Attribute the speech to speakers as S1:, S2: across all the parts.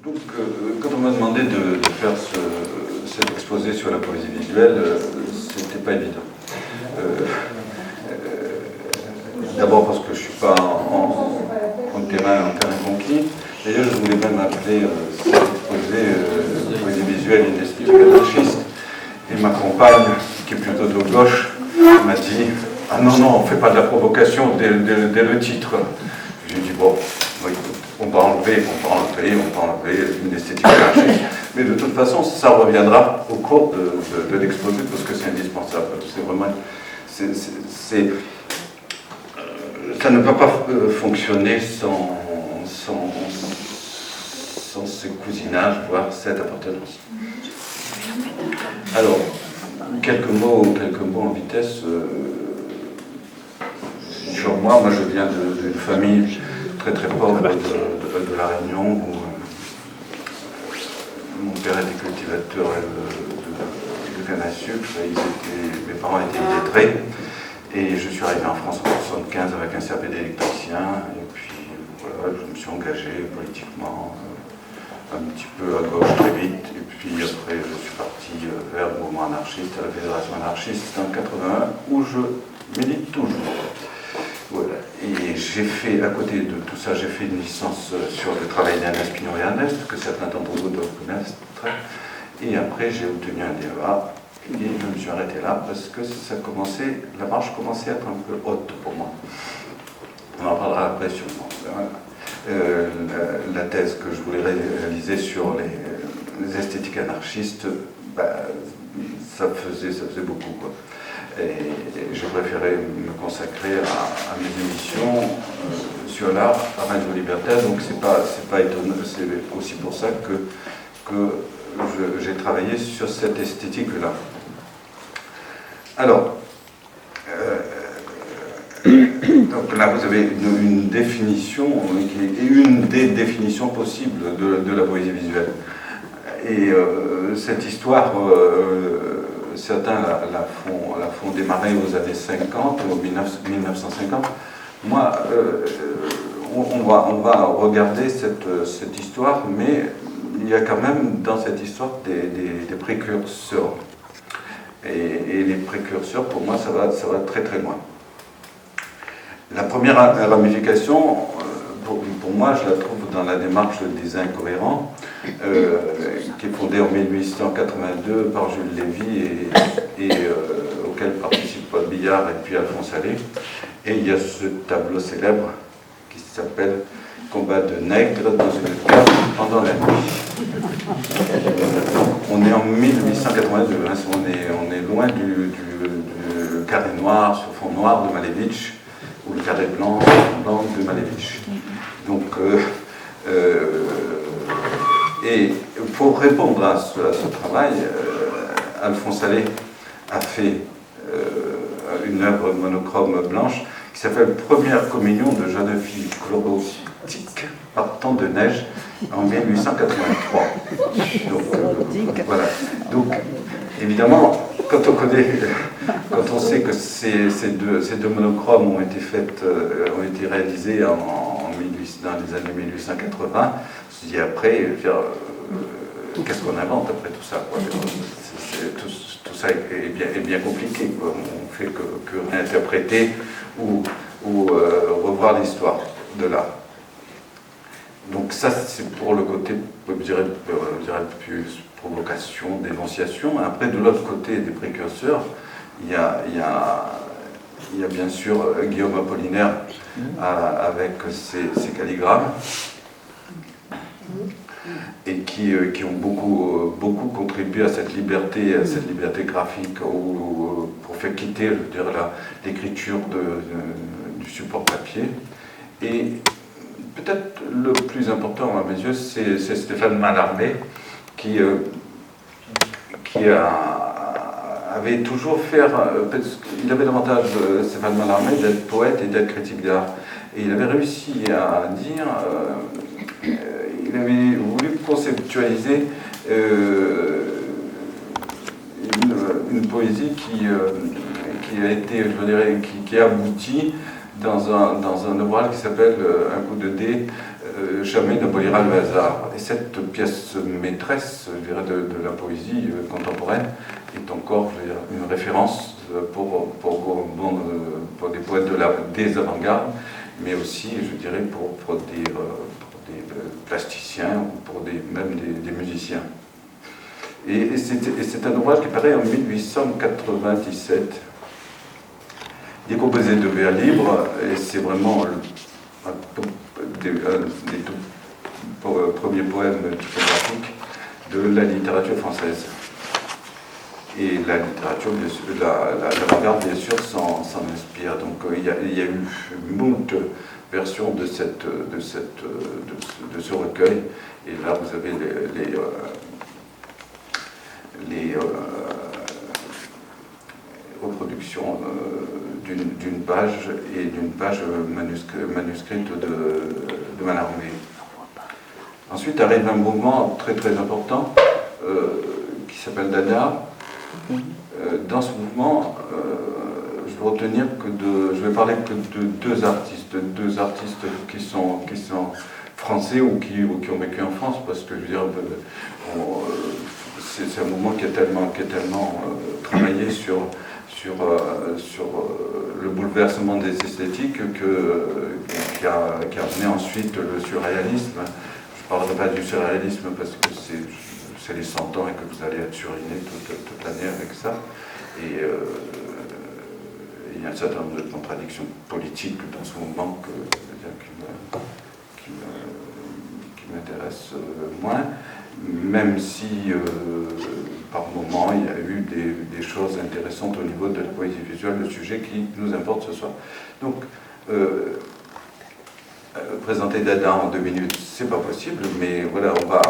S1: Donc, quand on m'a demandé de faire cet exposé sur la poésie visuelle, c'était pas évident. D'abord parce que je ne suis pas en terrain conquis. D'ailleurs, je voulais même appeler cet exposé poésie visuelle et une esthétique anarchiste. Et ma compagne, qui est plutôt de gauche, m'a dit « Ah non, non, on ne fait pas de la provocation dès le titre. » J'ai dit « Bon, on va enlever une esthétique anarchiste. Mais de toute façon, ça reviendra au cours de l'exposé parce que c'est indispensable. C'est vraiment... ça ne peut pas fonctionner sans ces cousinages, voire cette appartenance. Alors, quelques mots en vitesse. Sur moi je viens d'une famille très très pauvre de La Réunion où mon père était cultivateur de canne à sucre, mes parents étaient illettrés, et je suis arrivé en France en 1975 avec un CAP d'électricien, et puis voilà, je me suis engagé politiquement un petit peu à gauche très vite, et puis après je suis parti vers le mouvement anarchiste, à la Fédération anarchiste en 1981, où je milite toujours. Voilà. Et j'ai fait, à côté de tout ça, j'ai fait une licence sur le travail d'Ernest Pignon et Ernest, que certains d'entre vous doivent connaître. Et après, j'ai obtenu un DEA, et je me suis arrêté là parce que la marche commençait à être un peu haute pour moi. On en parlera après sûrement. La thèse que je voulais réaliser sur les esthétiques anarchistes, ça faisait beaucoup, quoi. Et je préférais me consacrer à mes émissions sur l'art à Radio Libertaire, donc c'est pas étonnant, c'est aussi pour ça que j'ai travaillé sur cette esthétique-là. Alors, donc là vous avez une définition, qui est une des définitions possibles de la poésie visuelle. Et cette histoire, certains la font démarrer aux années 50, ou 1950. Moi, on va regarder cette histoire, mais il y a quand même dans cette histoire des précurseurs. Et les précurseurs, pour moi, ça va très très loin. La première ramification, pour moi, je la trouve dans la démarche des incohérents, qui est fondée en 1882 par Jules Lévy et auquel participent Paul Billard et puis Alphonse Allais. Et il y a ce tableau célèbre qui s'appelle Combat de nègres dans une cave pendant la nuit. On est en 1882, hein, on est loin du carré noir sur fond noir de Malevich, ou le carré blanc de Malevich. Donc, et pour répondre à ce travail, Alphonse Allais a fait une œuvre monochrome blanche qui s'appelle Première communion de jeune fille chlorotique partant de neige en 1883. Donc, voilà. Donc, évidemment, quand on sait que ces deux monochromes ont été réalisés dans les années 1880, on se dit après, qu'est-ce qu'on invente après tout ça, quoi. Tout ça est bien compliqué, quoi. On fait que réinterpréter ou revoir l'histoire de l'art. Donc ça, c'est pour le côté, je dirais plus provocation, dénonciation. Après, de l'autre côté des précurseurs, il y a bien sûr Guillaume Apollinaire avec ses calligrammes, et qui ont beaucoup contribué à cette liberté graphique, pour faire quitter, je dirais, l'écriture du support papier. Et peut-être le plus important à mes yeux, c'est Stéphane Mallarmé, qui avait toujours il avait l'avantage, Stéphane Mallarmé, d'être poète et d'être critique d'art. Et il avait réussi à dire, il avait voulu conceptualiser une poésie qui a été, je dirais, qui aboutit dans un ouvrage qui s'appelle Un coup de dé, jamais n'abolira le hasard. Et cette pièce maîtresse, je dirais, de la poésie contemporaine est encore, je veux dire, une référence pour des poètes des avant-gardes, mais aussi, je dirais, pour des plasticiens ou même des musiciens. Et c'est un ouvrage qui paraît en 1897. Il est composé de vers libres, et c'est vraiment un des premiers poèmes typographiques de la littérature française. Et la littérature, l'avant-garde, bien sûr, s'en inspire. Donc il y a eu moult versions de ce recueil. Et là, vous avez les reproductions d'une page et d'une page manuscrite de Mallarmé. Ensuite arrive un mouvement très très important qui s'appelle Dada. Dans ce mouvement, je vais parler que de deux artistes qui sont français ou qui ont vécu en France, parce que je veux dire, c'est un mouvement qui est tellement travaillé sur le bouleversement des esthétiques qui a amené ensuite le surréalisme. Je ne parlerai pas du surréalisme parce que c'est les 100 ans et que vous allez être suriné toute l'année avec ça. Et il y a un certain nombre de contradictions politiques dans ce mouvement qui m'intéressent moins, même si par moments il y a eu des choses intéressantes au niveau de la poésie visuelle, le sujet qui nous importe ce soir. Donc, présenter Dada en 2 minutes, c'est pas possible, mais voilà, on va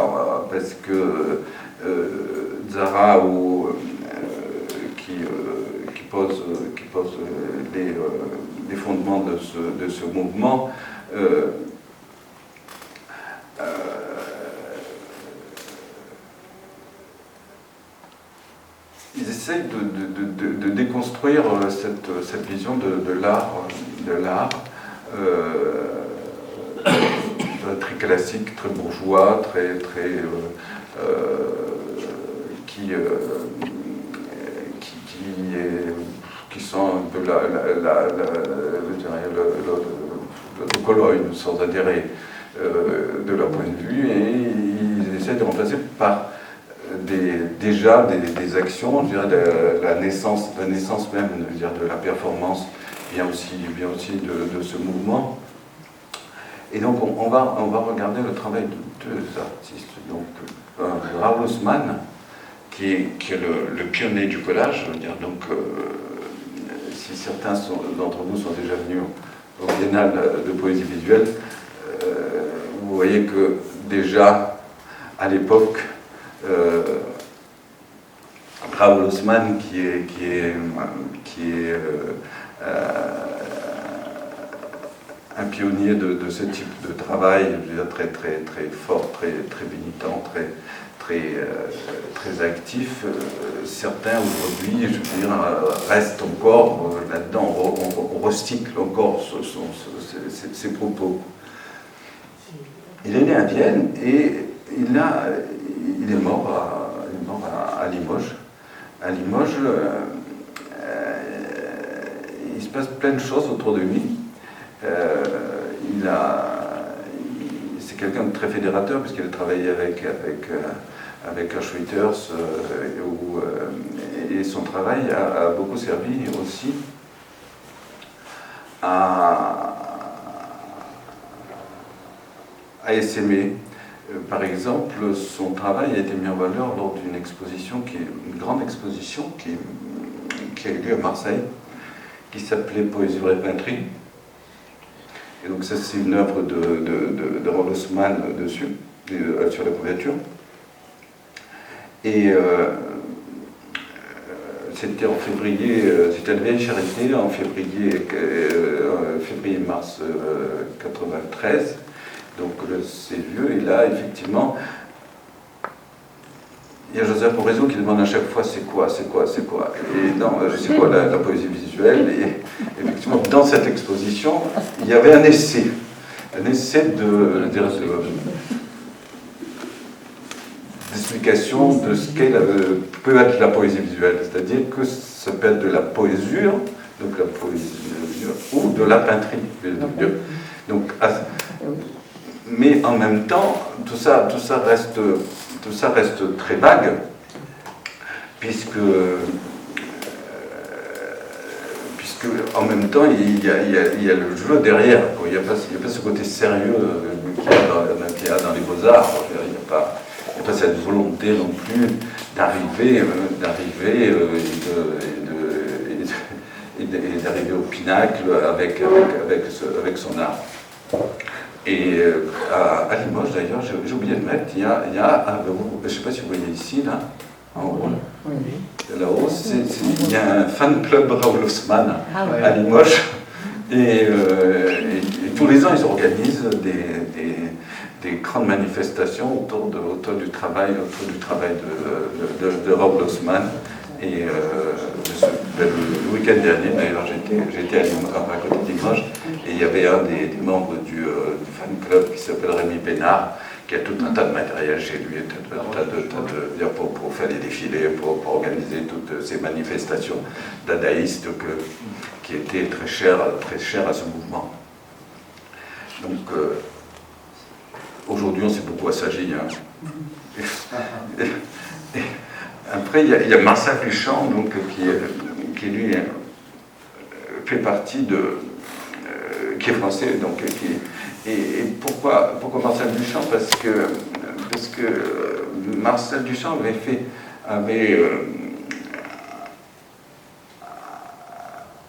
S1: parce que Zara qui pose les fondements de ce mouvement. Ils essayent de déconstruire cette vision de l'art très classique, très bourgeois, qui sent un peu le colloïd, sans adhérer de leur point de vue, et ils essaient de remplacer par déjà des actions, je dirais, la naissance même, je veux dire, de la performance vient aussi de ce mouvement. Et donc on va regarder le travail de 2 artistes. Donc Raoul Haussmann, qui est le pionnier du collage, je veux dire, donc si certains d'entre vous sont déjà venus au Biennale de poésie visuelle, vous voyez que déjà à l'époque, Raoul Haussmann, qui est un pionnier de ce type de travail, je veux dire, très fort, très militant, très actif. Certains aujourd'hui, je veux dire, restent encore là-dedans, on recycle encore ses propos. Il est né à Vienne et il est mort à Limoges. À Limoges, il se passe plein de choses autour de lui. C'est quelqu'un de très fédérateur, puisqu'il a travaillé avec Schwitters, et son travail a beaucoup servi aussi à essaimer. Par exemple, son travail a été mis en valeur lors d'une exposition, une grande exposition qui a eu lieu à Marseille, qui s'appelait Poésie vraie peinterie. Et donc ça, c'est une œuvre de Raoul Haussmann dessus, sur la couverture. Et c'était en février, c'était à la Vieille Charité, en février-mars 93. Donc c'est vieux, et là, effectivement, il y a Joseph Morezo qui demande à chaque fois c'est quoi. Et non, c'est quoi la poésie visuelle? Et effectivement, dans cette exposition, il y avait un essai. d'explication de ce qu'est peut être la poésie visuelle, c'est-à-dire que ça peut être de la poésure, donc la poésie ou de la peinterie. Donc, mais en même temps, tout ça reste très vague, puisque en même temps, il y a le jeu derrière. Il n'y a pas ce côté sérieux qu'il y a dans les beaux-arts. Il n'y a pas cette volonté non plus d'arriver au pinacle avec son art. Et à Limoges, d'ailleurs, j'ai oublié de mettre, il y a je ne sais pas si vous voyez ici, là, en haut, là-haut, il y a un fan club Raoul Haussmann à Limoges, et tous les ans, ils organisent des grandes manifestations autour du travail de Raoul Haussmann. Et le week-end dernier, d'ailleurs, j'étais à côté de Limoges, et il y avait un des membres du fan club qui s'appelle Rémi Bénard, qui a tout un tas de matériel chez lui, pour faire les défilés, pour organiser toutes ces manifestations dadaïstes qui étaient très chères à ce mouvement. Donc, aujourd'hui, on s'est beaucoup assagi. Après, il y a Marcel Duchamp, donc, qui lui fait partie qui est français, donc, et pourquoi Marcel Duchamp? Parce que Marcel Duchamp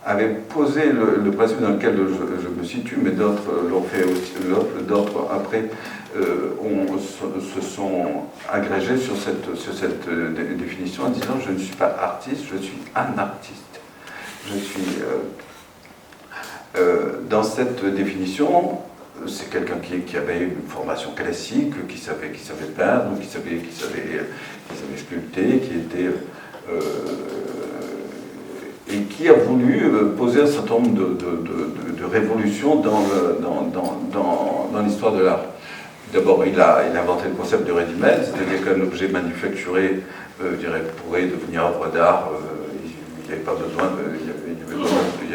S1: avait posé le principe dans lequel je me situe, mais d'autres l'ont fait aussi, d'autres après se sont agrégés sur cette définition en disant: je ne suis pas artiste, je suis un artiste. Je suis dans cette définition, c'est quelqu'un qui avait une formation classique, qui savait peindre, qui savait sculpter, qui était et qui a voulu poser un certain nombre de révolutions dans l'histoire de l'art. D'abord, il a inventé le concept de ready-made, c'est-à-dire qu'un objet manufacturé pourrait devenir œuvre d'art. Il n'y avait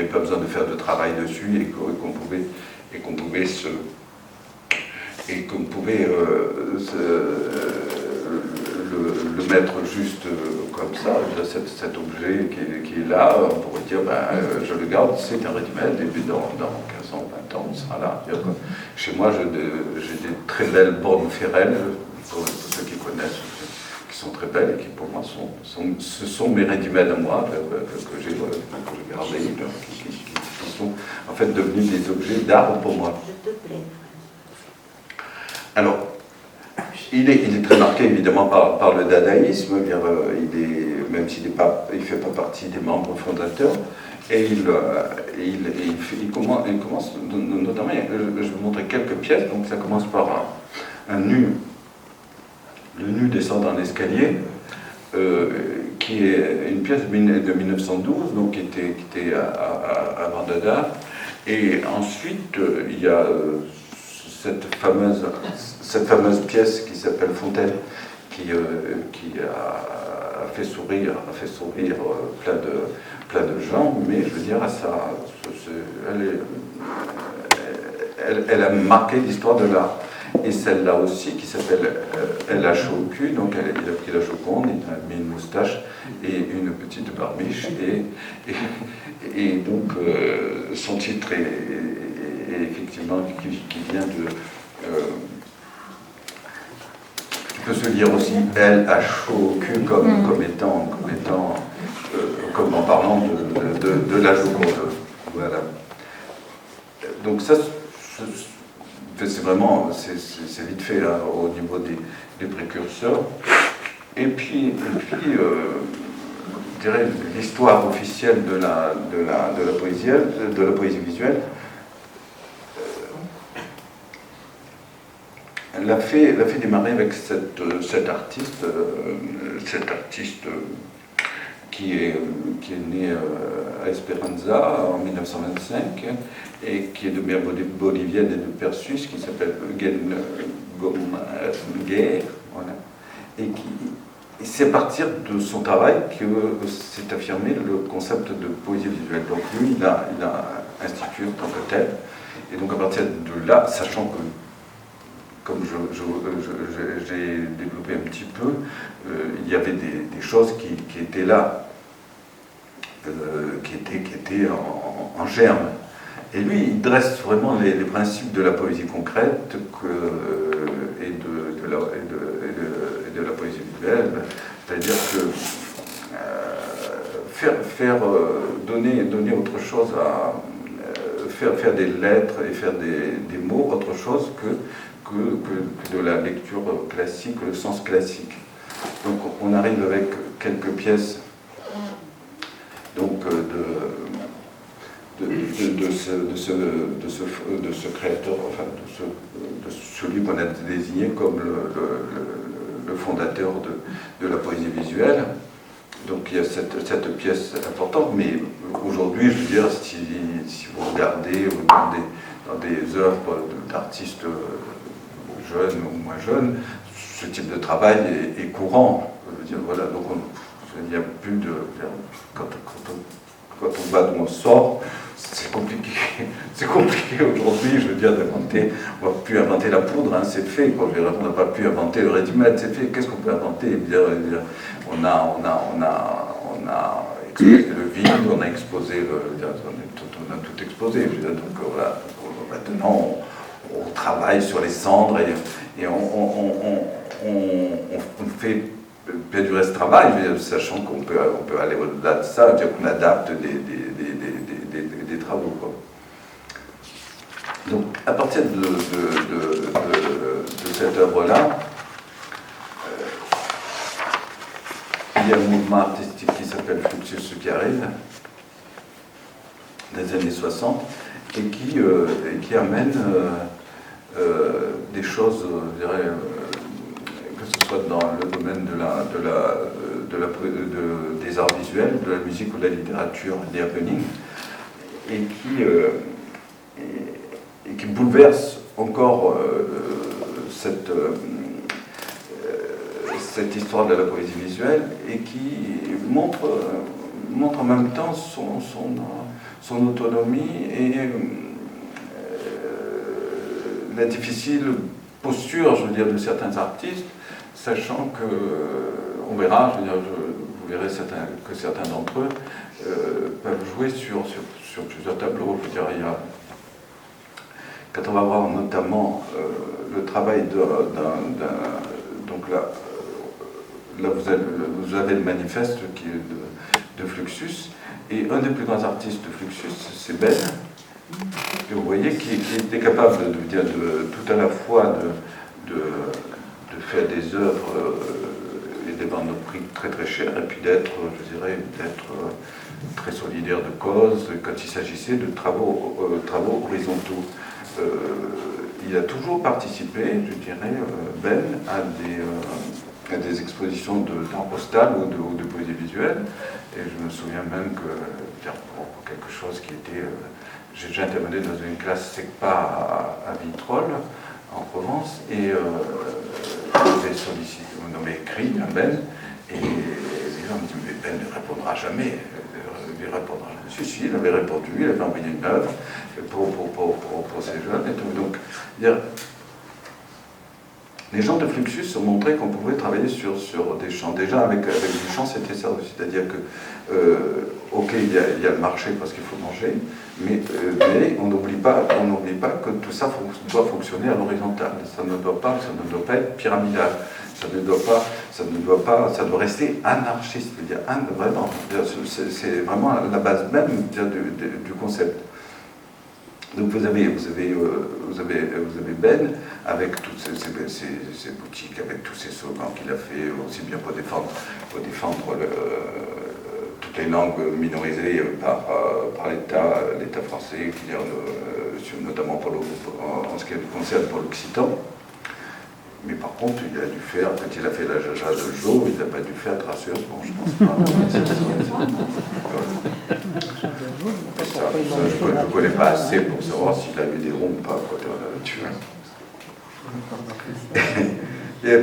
S1: pas besoin de faire de travail dessus, et qu'on pouvait le mettre juste comme ça, cet objet qui est là. On pourrait dire, je le garde, c'est un ready-made, et puis dans 15 ans, 20 ans, on sera là. Chez moi, j'ai des très belles bornes Ferrel, pour ceux qui connaissent, qui sont très belles, et qui pour moi ce sont mes ready-made à moi, que j'ai gardés, qui sont en fait devenus des objets d'art pour moi. Alors, il est très marqué évidemment par le dadaïsme, même s'il ne fait pas partie des membres fondateurs, et il commence notamment, je vais vous montrer quelques pièces. Donc ça commence par un nu, le nu descend dans l'escalier, qui est une pièce de 1912, donc qui était avant Dada, et ensuite il y a cette fameuse pièce qui s'appelle Fontaine, qui a fait sourire plein de gens, mais je veux dire, elle a marqué l'histoire de l'art. Et celle-là aussi, qui s'appelle Elle a chaud au cul, donc il a pris la Joconde, il a mis une moustache et une petite barbiche, et donc son titre est effectivement qui vient de... qui peut se lire aussi Elle a chaud au cul comme en parlant de la Joconde. Voilà. Donc ça, c'est vraiment, c'est vite fait là, au niveau des précurseurs. Et puis je dirais, l'histoire officielle de la poésie visuelle, elle a fait démarrer avec cet artiste qui est né à Esperanza en 1925 et qui est de mère bolivienne et de père suisse, qui s'appelle Eugen Gomguer, voilà, et c'est à partir de son travail que s'est affirmé le concept de poésie visuelle. Donc lui, il a institué en tant que tel, et donc à partir de là, sachant que, comme j'ai développé un petit peu, il y avait des choses qui étaient là, qui étaient en germe. Et lui, il dresse vraiment les principes de la poésie concrète et de la poésie visuelle. C'est-à-dire que donner autre chose faire des lettres et faire des mots autre chose que de la lecture classique, le sens classique. Donc on arrive avec quelques pièces donc, de ce créateur, enfin de celui qu'on a désigné comme le fondateur de la poésie visuelle. Donc il y a cette pièce importante, mais aujourd'hui, je veux dire, si vous regardez dans des œuvres d'artistes jeunes ou moins jeunes, ce type de travail est courant. Je veux dire, voilà, donc il n'y a plus de... Quand on va d'où on sort, c'est compliqué. C'est compliqué aujourd'hui, je veux dire, d'inventer. On ne va plus inventer la poudre, hein, c'est fait. Quoi. On n'a pas pu inventer le ready-made, c'est fait. Qu'est-ce qu'on peut inventer? On a exposé le vide, on a exposé on a tout exposé. Je veux dire, donc voilà. Maintenant, on travaille sur les cendres et on fait perdurer ce travail, sachant qu'on peut aller au-delà de ça, dire qu'on adapte des travaux. Quoi. Donc, à partir de cette œuvre-là, il y a un mouvement artistique qui s'appelle Fluxus qui arrive, des années 60, et qui amène des choses, je dirais, que ce soit dans le domaine des arts visuels, de la musique ou de la littérature, des happenings, et qui bouleverse encore cette histoire de la poésie visuelle et qui montre en même temps son autonomie et la difficile posture, je veux dire, de certains artistes, sachant que, on verra, je veux dire, vous verrez que certains d'entre eux peuvent jouer sur plusieurs tableaux. Je veux dire, quand on va voir notamment le travail donc là vous avez le manifeste qui est de Fluxus, et un des plus grands artistes de Fluxus, c'est Ben, que vous voyez, qui était capable de tout à la fois de faire des œuvres et des bandes de prix très très chères, et puis d'être très solidaire de cause quand il s'agissait de travaux horizontaux. Il a toujours participé, je dirais, Ben, à des expositions d'art postal ou de poésie visuelle, et je me souviens même que pour quelque chose qui était... j'ai déjà intervenu dans une classe SECPA à Vitrolles, en Provence, et j'avais sollicité, on m'avait écrit un Ben, et les gens me disaient, mais Ben ne répondra jamais. Il répondra jamais. Si, il avait répondu, il avait envoyé une œuvre pour ces jeunes et tout. Donc, les gens de Fluxus ont montré qu'on pouvait travailler sur des champs. Déjà, avec des champs, c'était ça aussi. C'est-à-dire que, ok, il y a le marché parce qu'il faut manger, mais on n'oublie pas que tout ça doit fonctionner à l'horizontale. Ça ne doit pas être pyramidal. Ça doit rester anarchiste. Vraiment, c'est vraiment la base même du concept. Donc vous avez Ben avec toutes ces boutiques, avec tous ces slogans qu'il a fait, aussi bien pour défendre toutes les langues minorisées par l'État français, notamment en ce qui concerne pour l'occitan. Mais par contre, il a dû faire, quand il a fait la Jaja de Joe, il n'a pas dû faire gracieusement, je pense pas. Ça, je ne connais pas assez pour savoir s'il a eu des ronds ou pas quand on a tué. Et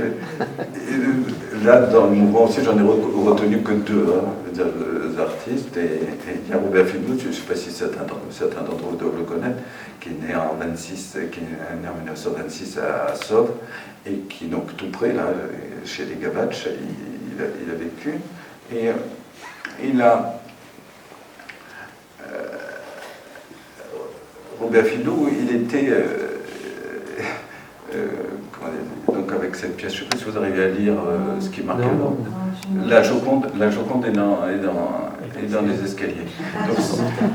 S1: là, dans le mouvement aussi, j'en ai retenu que deux, des artistes. Et il y a Robert Fidou, je ne sais pas si certains d'entre vous doivent le connaître, qui est né en 1926 à Sauve, et qui, donc tout près, là, chez les Gavatch, il a vécu. Et il a... Robert Fidou, il était... donc avec cette pièce, je ne sais pas si vous arrivez à lire ce qui est marqué. La Joconde est dans les escaliers. Donc,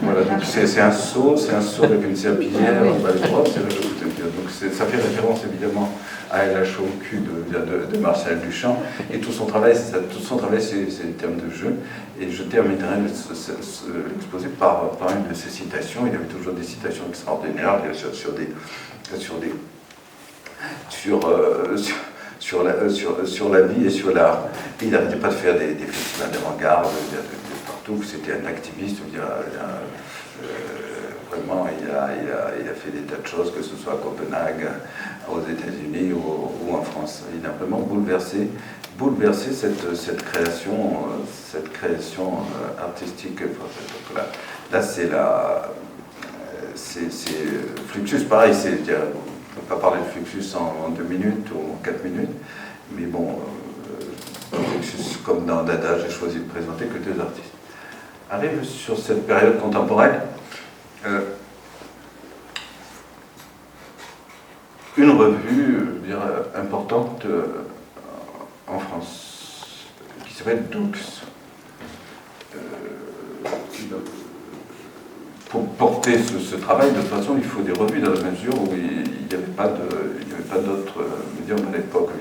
S1: voilà, donc c'est un seau avec une serpillière, donc ça fait référence évidemment à LHOQ de Marcel Duchamp, et tout son travail, c'est les termes de jeu. Et je terminerai l'exposé par une de ses citations. Il avait toujours des citations extraordinaires sur la vie et sur l'art. Et il n'arrêtait pas de faire des festivals d'avant-garde partout. C'était un activiste. Vraiment, il a fait des tas de choses, que ce soit à Copenhague, aux États-Unis ou en France. Il a vraiment bouleversé cette création artistique. Là, c'est Fluxus, pareil, on ne peut pas parler de Fluxus en 2 minutes ou en 4 minutes, mais bon, Fluxus, comme dans Dada, j'ai choisi de présenter que 2 artistes. Arrive sur cette période contemporaine, une revue, je veux dire, importante en France, qui s'appelle Dux. Pour porter ce travail, de toute façon, il faut des revues dans la mesure où il n'y avait pas d'autres médiums à l'époque.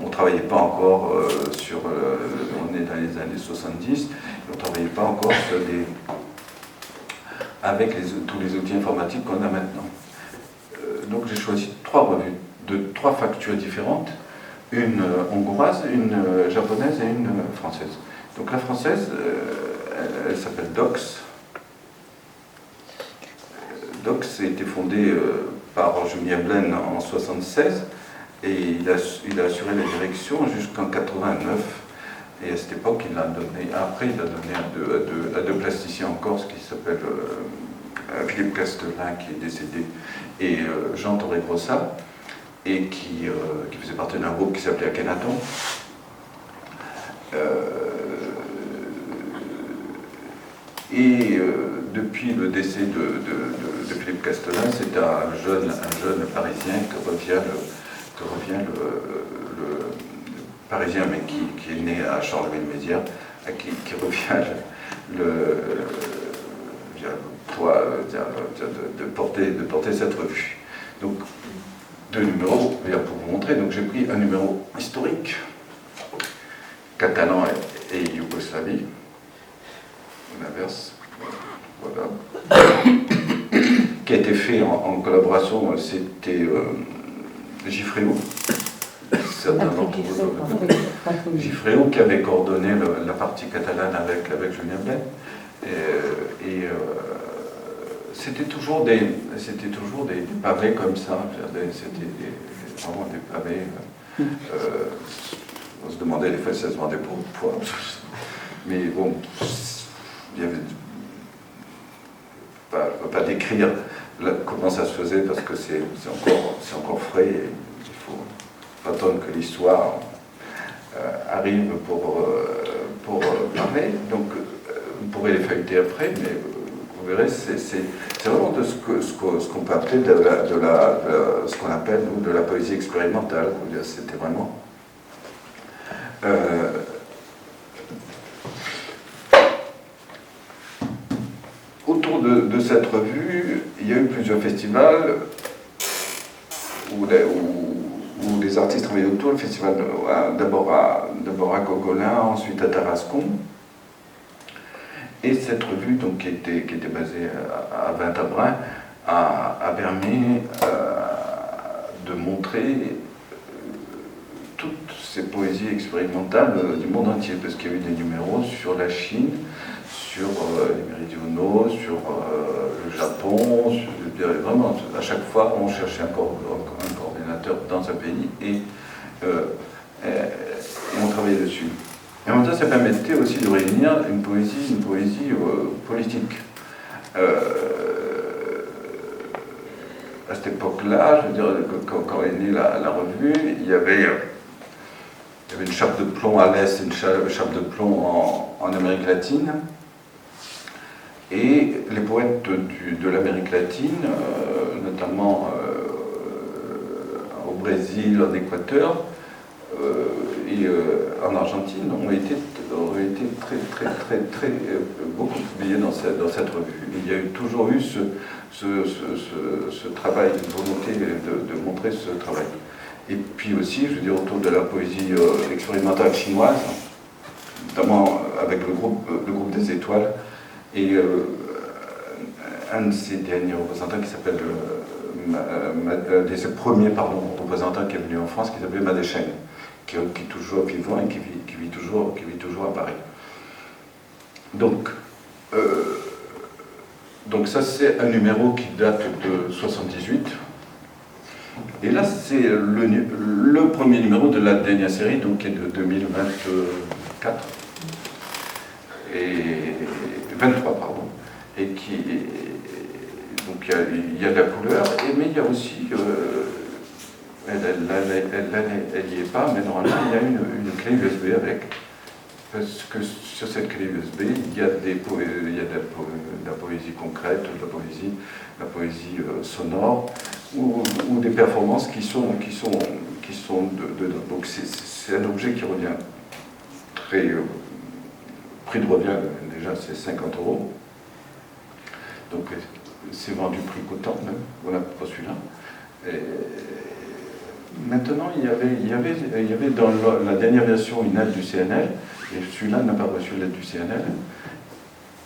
S1: On ne travaillait pas encore on est dans les années 70, on ne travaillait pas encore avec tous les outils informatiques qu'on a maintenant. Donc j'ai choisi 3 revues de 3 factures différentes, une hongroise, une japonaise et une française. Donc la française, elle s'appelle Dox. Dox a été fondé par Julien Blaine en 1976 et il a assuré la direction jusqu'en 89. Et à cette époque, après il a donné à deux plasticiens en Corse qui s'appellent Philippe Castelin, qui est décédé, et Jean Torregrossa, et qui faisait partie d'un groupe qui s'appelait Akhenaton. Depuis le décès de Philippe Castelin, c'est un jeune Parisien que revient le Parisien, mais qui est né à Charleville-Mézières, qui revient le poids de porter cette revue. Donc, 2 numéros, pour vous montrer. Donc, j'ai pris un numéro historique, Catalan et Yougoslavie. L'inverse, voilà. Qui a été fait en collaboration, c'était Gifréo. Gifréo qui avait coordonné la partie catalane avec Julien Blaine. C'était toujours des pavés comme ça. C'était vraiment des pavés. On se demandait des fois si ça se vendait pour le poids. Mais bon, il y avait... Je ne peux pas décrire comment ça se faisait parce que c'est encore frais et il faut attendre que l'histoire arrive pour parler. Donc vous pourrez les feuilleter après, mais vous verrez, c'est vraiment de ce qu'on peut appeler ce qu'on appelle nous, de la poésie expérimentale. C'était vraiment... Autour de cette revue, il y a eu plusieurs festivals où les artistes travaillaient autour. Le festival d'abord à Gogolin, ensuite à Tarascon. Et cette revue, donc, qui était basée à Vintabrin, a permis de montrer ces poésies expérimentales du monde entier, parce qu'il y a eu des numéros sur la Chine, sur les méridionaux, sur le Japon, vraiment, à chaque fois, on cherchait un coordinateur dans un pays et on travaillait dessus. Et en même temps, ça permettait aussi de réunir une poésie politique. À cette époque-là, je veux dire, quand est née la revue, il y avait une chape de plomb à l'Est et une chape de plomb en Amérique latine. Et les poètes de l'Amérique latine, notamment au Brésil, en Équateur et en Argentine, ont été très beaucoup publiés dans cette revue. Il y a toujours eu ce travail, une volonté de montrer ce travail. Et puis aussi, je veux dire, autour de la poésie expérimentale chinoise, notamment avec le groupe des Étoiles, et un de ses derniers représentants qui s'appelle, des premiers représentants qui est venu en France, qui s'appelait Madécheng, qui est toujours vivant et qui vit toujours à Paris. Donc ça, c'est un numéro qui date de 78. Et là, c'est le premier numéro de la dernière série, donc qui est de 2024. Et 23, pardon. Et donc il y a de la couleur, mais il y a aussi, elle n'y est pas, mais normalement il y a une clé USB avec, parce que sur cette clé USB il y a de la poésie concrète, de la poésie sonore, ou des performances qui sont dedans. Donc c'est un objet qui revient très... prix de revient, déjà, c'est 50 €. Donc, c'est vendu prix coûtant, même. Voilà pour celui-là. Maintenant, il y avait dans la dernière version une aide du CNL, et celui-là n'a pas reçu l'aide du CNL.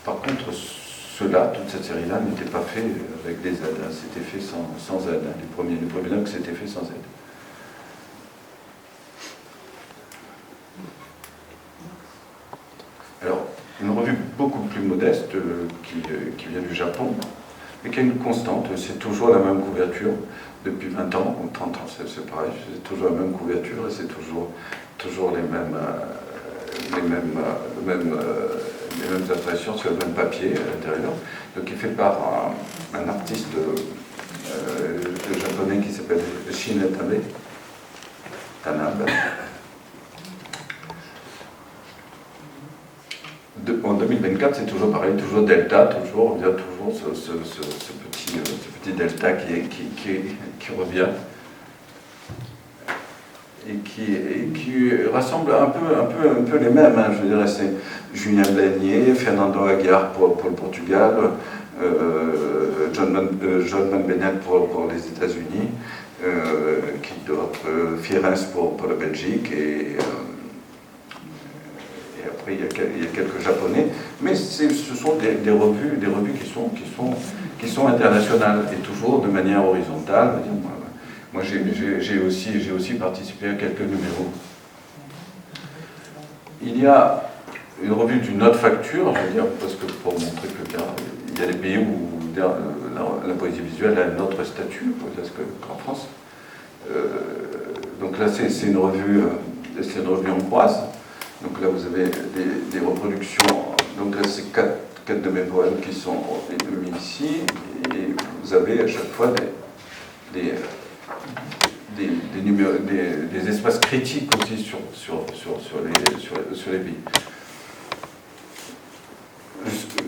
S1: Par contre, cela, toute cette série-là, n'était pas fait avec des aides. Hein. C'était fait sans aide. Hein. Les premiers langues, c'était fait sans aide. Alors, une revue beaucoup plus modeste qui vient du Japon, mais qui a une constante, c'est toujours la même couverture depuis 20 ans, ou 30 ans, c'est pareil, c'est toujours la même couverture et c'est toujours les mêmes impressions sur le même papier à l'intérieur. Donc il est fait par un artiste japonais qui s'appelle Shinetabe Tanabe. En 2024, c'est toujours pareil, toujours delta, toujours ce petit delta qui revient et qui rassemble un peu les mêmes. Hein, je dirais, c'est Julien Blagnier, Fernando Aguiar pour le Portugal, John Bennett pour les États-Unis, qui d'autre, Fierens pour la Belgique et après il y a quelques Japonais, mais ce sont des revues qui sont internationales et toujours de manière horizontale. Moi j'ai aussi participé à quelques numéros. Il y a une revue d'une autre facture, je veux dire, parce que pour montrer qu'il y a des pays où la poésie visuelle a un autre statut qu'en France. Donc là c'est une revue hongroise. Donc là vous avez des reproductions. Donc là c'est quatre de mes poèmes qui sont mis ici, et vous avez à chaque fois des espaces critiques aussi sur les pays.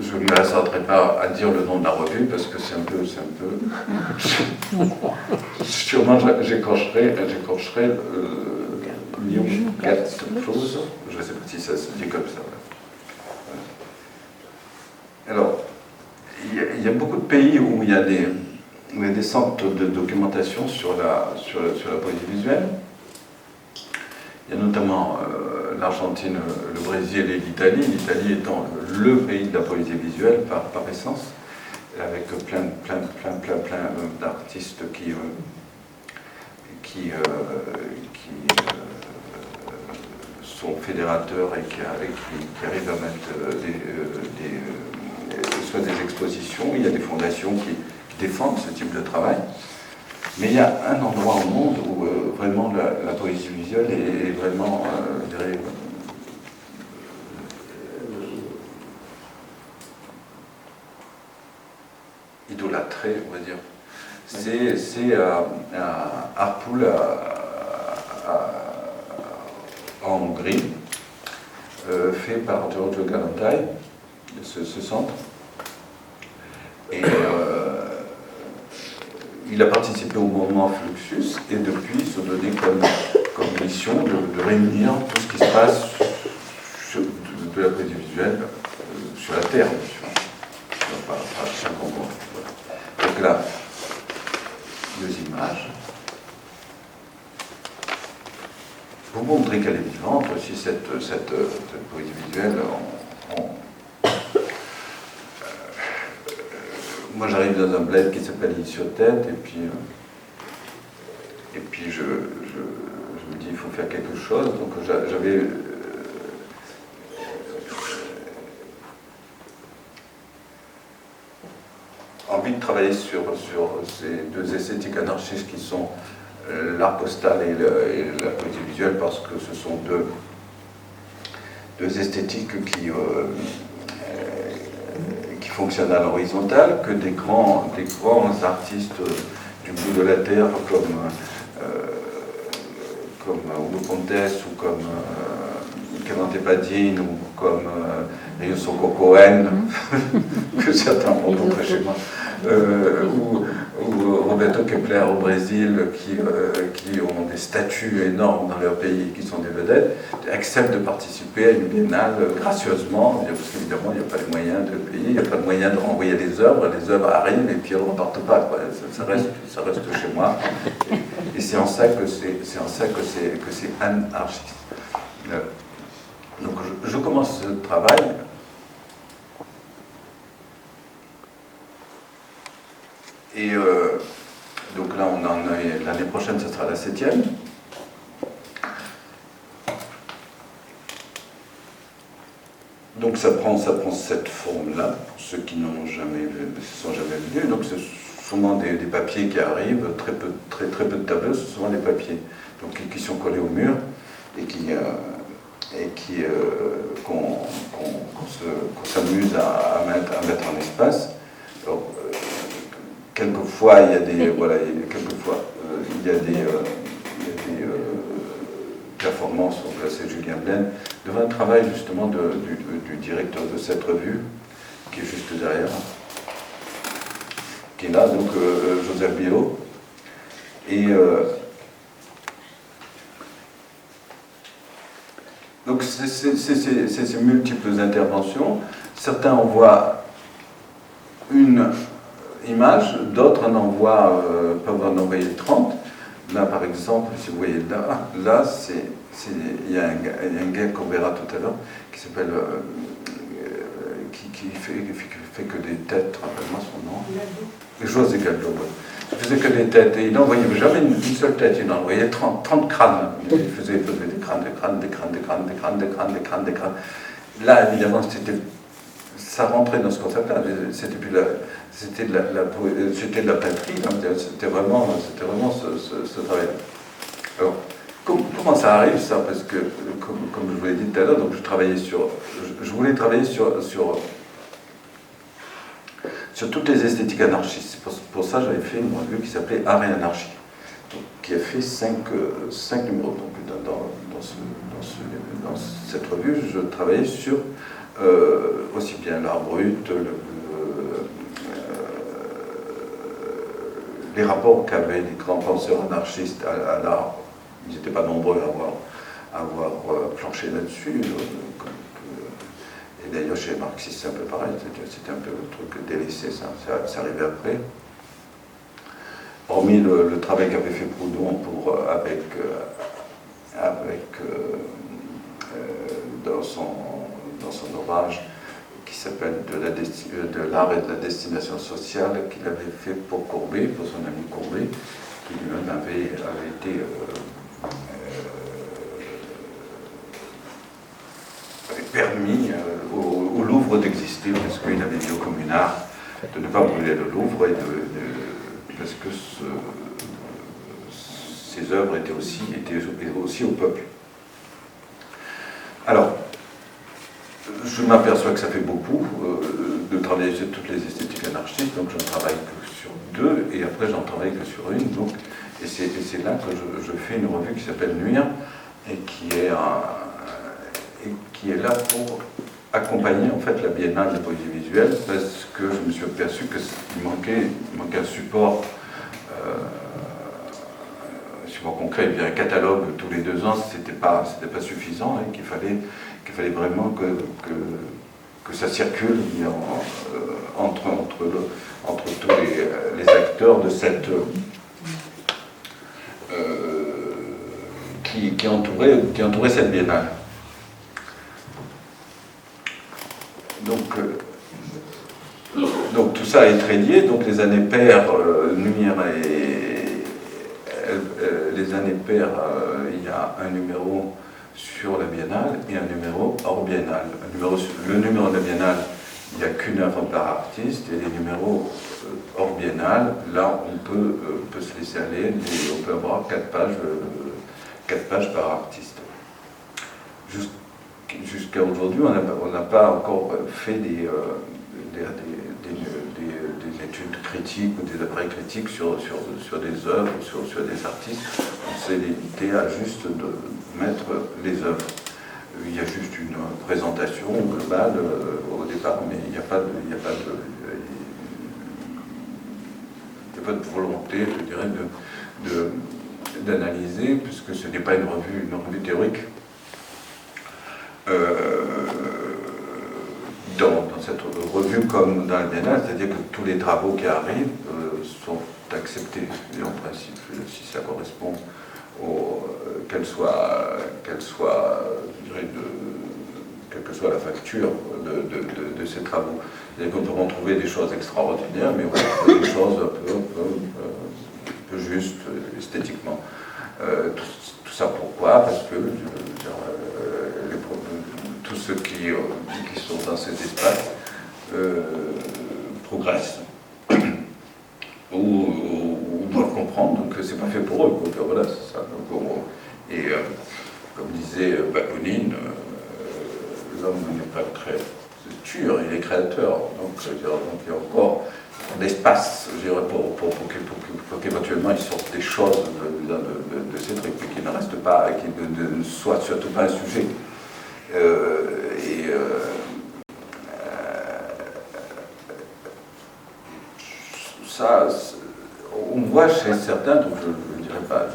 S1: Je ne me hasarderai pas à dire le nom de la revue parce que c'est un peu sûrement j'écorcherai quelque chose. Je ne sais pas si ça se dit comme ça. Voilà. Alors, il y a beaucoup de pays où il y a des centres de documentation sur la poésie visuelle. Il y a notamment l'Argentine, le Brésil et l'Italie. L'Italie étant le pays de la poésie visuelle par essence, avec plein d'artistes qui son fédérateur et qui arrive à mettre soit des expositions. Il y a des fondations qui défendent ce type de travail. Mais il y a un endroit au monde où vraiment la poésie visuelle est vraiment, je dirais, idolâtrée, on va dire. C'est à Harpoul, en Hongrie, fait par Giorgio Galantai, ce centre. Et il a participé au mouvement Fluxus et depuis il se donnait comme mission de réunir tout ce qui se passe de la poésie visuelle sur la Terre, bien sûr. Pas chaque endroit. Donc là, deux images. Pour montrer qu'elle est vivante aussi, cette poésie visuelle, moi j'arrive dans un bled qui s'appelle Issiotette et puis je me dis il faut faire quelque chose, donc j'avais envie de travailler sur ces deux esthétiques anarchistes qui sont l'art postal et la poésie visuelle, parce que ce sont deux esthétiques qui fonctionnent à l'horizontale, que des grands artistes du bout de la terre comme Uno Pontes ou comme Clemente Padine ou comme Ryoso Cohen, que certains rencontrent chez moi, ou Roberto Kepler au Brésil, qui ont des statuts énormes dans leur pays, qui sont des vedettes, acceptent de participer à une biennale gracieusement, parce qu'évidemment, il n'y a pas les moyens de payer, il n'y a pas de moyens de renvoyer les œuvres arrivent et puis elles ne repartent pas. Ça reste chez moi. Et c'est en ça que c'est anarchiste. Donc je commence ce travail. Et donc là, l'année prochaine, ce sera la 7e. Donc ça prend cette forme-là, pour ceux qui n'ont jamais sont jamais venus. Donc c'est souvent des papiers qui arrivent, très peu de tableaux, c'est souvent des papiers donc, qui sont collés au mur et qu'on s'amuse à mettre en espace. Alors, quelquefois, il y a des performances, donc là c'est Julien Blaine, devant un travail justement du directeur de cette revue, qui est juste derrière, qui est là, donc Joseph Biot. Et donc c'est ces multiples interventions. Certains envoient une image, d'autres peuvent en envoyer 30. Là, par exemple, si vous voyez là, il y a un gars qu'on verra tout à l'heure qui s'appelle, qui fait que des têtes, rappelle-moi son nom. José Gallo, ouais. Il faisait que des têtes et il n'envoyait jamais une seule tête, il envoyait 30 crânes. Il faisait des crânes. Là, évidemment, ça rentrait dans ce concept-là. C'était de la patrie, c'était vraiment ce travail. Alors, comment ça arrive ça? Parce que, comme je vous l'ai dit tout à l'heure, donc je voulais travailler sur toutes les esthétiques anarchistes. Pour ça, j'avais fait une revue qui s'appelait Art et Anarchie, donc, qui a fait 5 numéros. Donc, dans cette revue, je travaillais sur aussi bien l'art brut, les rapports qu'avaient les grands penseurs anarchistes à l'art. Ils n'étaient pas nombreux à avoir planché là-dessus. Et d'ailleurs, chez les marxistes, c'est un peu pareil. C'était un peu le truc délaissé, ça arrivait après. Hormis le travail qu'avait fait Proudhon dans son ouvrage qui s'appelle de l'art et de la destination sociale, qu'il avait fait pour Courbet, pour son ami Courbet, qui lui-même avait été Louvre d'exister, parce qu'il avait dit au communard de ne pas brûler le Louvre, parce que ses œuvres étaient aussi au peuple. Alors, je m'aperçois que ça fait beaucoup de travailler sur toutes les esthétiques anarchistes, donc je ne travaille que sur 2, et après j'en travaille que sur une. Donc, et c'est là que je fais une revue qui s'appelle Nuire, et qui est là pour accompagner en fait la Biennale de poésie visuelle, parce que je me suis aperçu qu'il manquait un support concret. Il y a un catalogue tous les 2 ans, c'était pas suffisant, et qu'il fallait vraiment que ça circule entre tous les acteurs de cette qui entourait cette biennale. Donc tout ça est très lié. Donc les années paires, Nuire les années paires, il y a un numéro sur la biennale et un numéro hors biennale. Le numéro de la biennale, il n'y a qu'une œuvre par artiste, et les numéros hors biennale, là on peut se laisser aller, et on peut avoir 4 pages par artiste. Jusqu'à aujourd'hui, on n'a pas encore fait des études critiques ou des appareils critiques sur des œuvres, sur des artistes. On s'est limité à juste de mettre les œuvres. Il y a juste une présentation globale au départ, mais il n'y a pas de volonté, je dirais, d'analyser, puisque ce n'est pas une revue théorique. Dans cette revue comme dans la Biennale, c'est-à-dire que tous les travaux qui arrivent sont acceptés, et en principe, si ça correspond quelle que soit la facture de ces travaux. C'est-à-dire qu'on peut retrouver des choses extraordinaires, mais on peut trouver des choses un peu justes esthétiquement. Tout ça pourquoi? Parce que tous ceux qui sont dans cet espace progressent ou doivent comprendre que c'est pas fait pour eux. Donc, voilà, c'est ça. Donc, comme disait Bakounine, l'homme n'est pas créature, il est créateur. Donc il y a encore l'espace, je dirais, pour qu'éventuellement il sorte des choses de ces trucs, mais qui ne restent pas, qui ne soient surtout pas un sujet. Ça, on voit chez certains, donc je ne dirais pas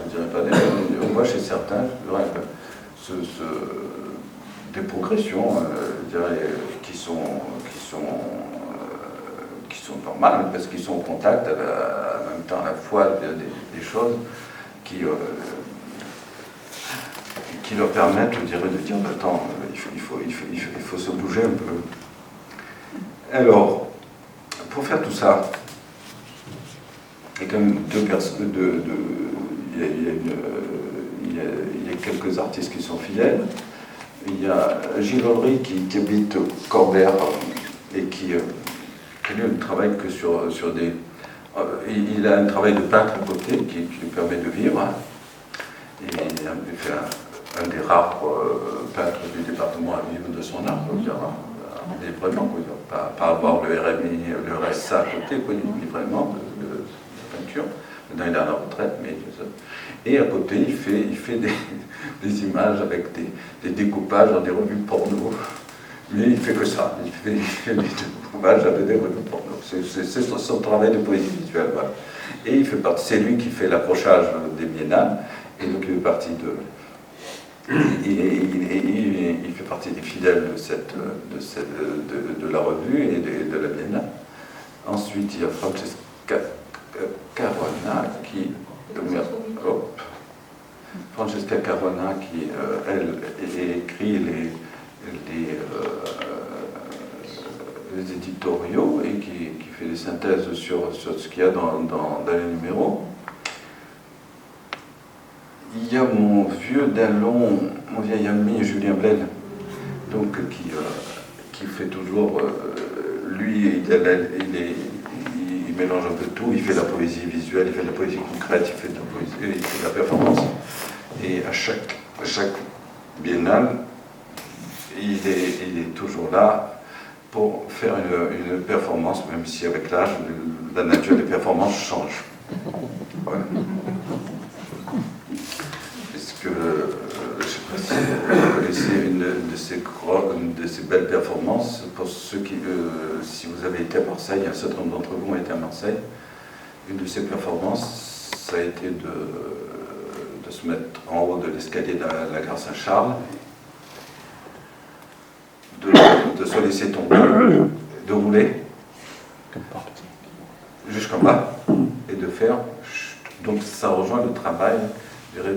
S1: des noms, mais on voit chez certains des progressions, je dirais, qui sont normales, parce qu'ils sont en contact en même temps à la fois des choses qui leur permettent, je dirais, de dire attends, il faut se bouger un peu. Alors, pour faire tout ça, il y a quand même il y a quelques artistes qui sont fidèles. Il y a Gilles Audry qui habite Corbert et qui lui ne travaille que sur des... il a un travail de peintre à côté qui lui permet de vivre. Et il fait un des rares peintres du département à vivre de son art, vraiment, pas avoir le RMI, le RSA à côté, il vit vraiment de peinture. Maintenant il est à la retraite, mais et à côté il fait des images avec des découpages dans des revues porno, mais il fait que ça, il fait des découpages avec des revues porno. C'est son travail de poésie visuelle, voilà. Et c'est lui qui fait l'approchage des biennales, et donc il fait partie il fait partie des fidèles de la revue et de la biennale. Ensuite il y a Francesca Caruana qui elle écrit les éditoriaux et qui fait des synthèses sur ce qu'il y a dans les numéros. Il y a mon vieil ami Julien Blel, donc qui fait toujours, lui, il mélange un peu tout, il fait de la poésie visuelle, il fait de la poésie concrète, il fait de la poésie, il fait de la performance. Et à chaque biennale, il est toujours là pour faire une performance, même si avec l'âge, la nature des performances change. Voilà. Est-ce que, je ne sais pas si vous connaissez une de ces belles performances, pour ceux qui, si vous avez été à Marseille, un certain nombre d'entre vous ont été à Marseille, une de ces performances, ça a été de se mettre en haut de l'escalier de la gare Saint-Charles, de se laisser tomber, de rouler jusqu'en bas et de faire. Donc ça rejoint le travail, je dirais,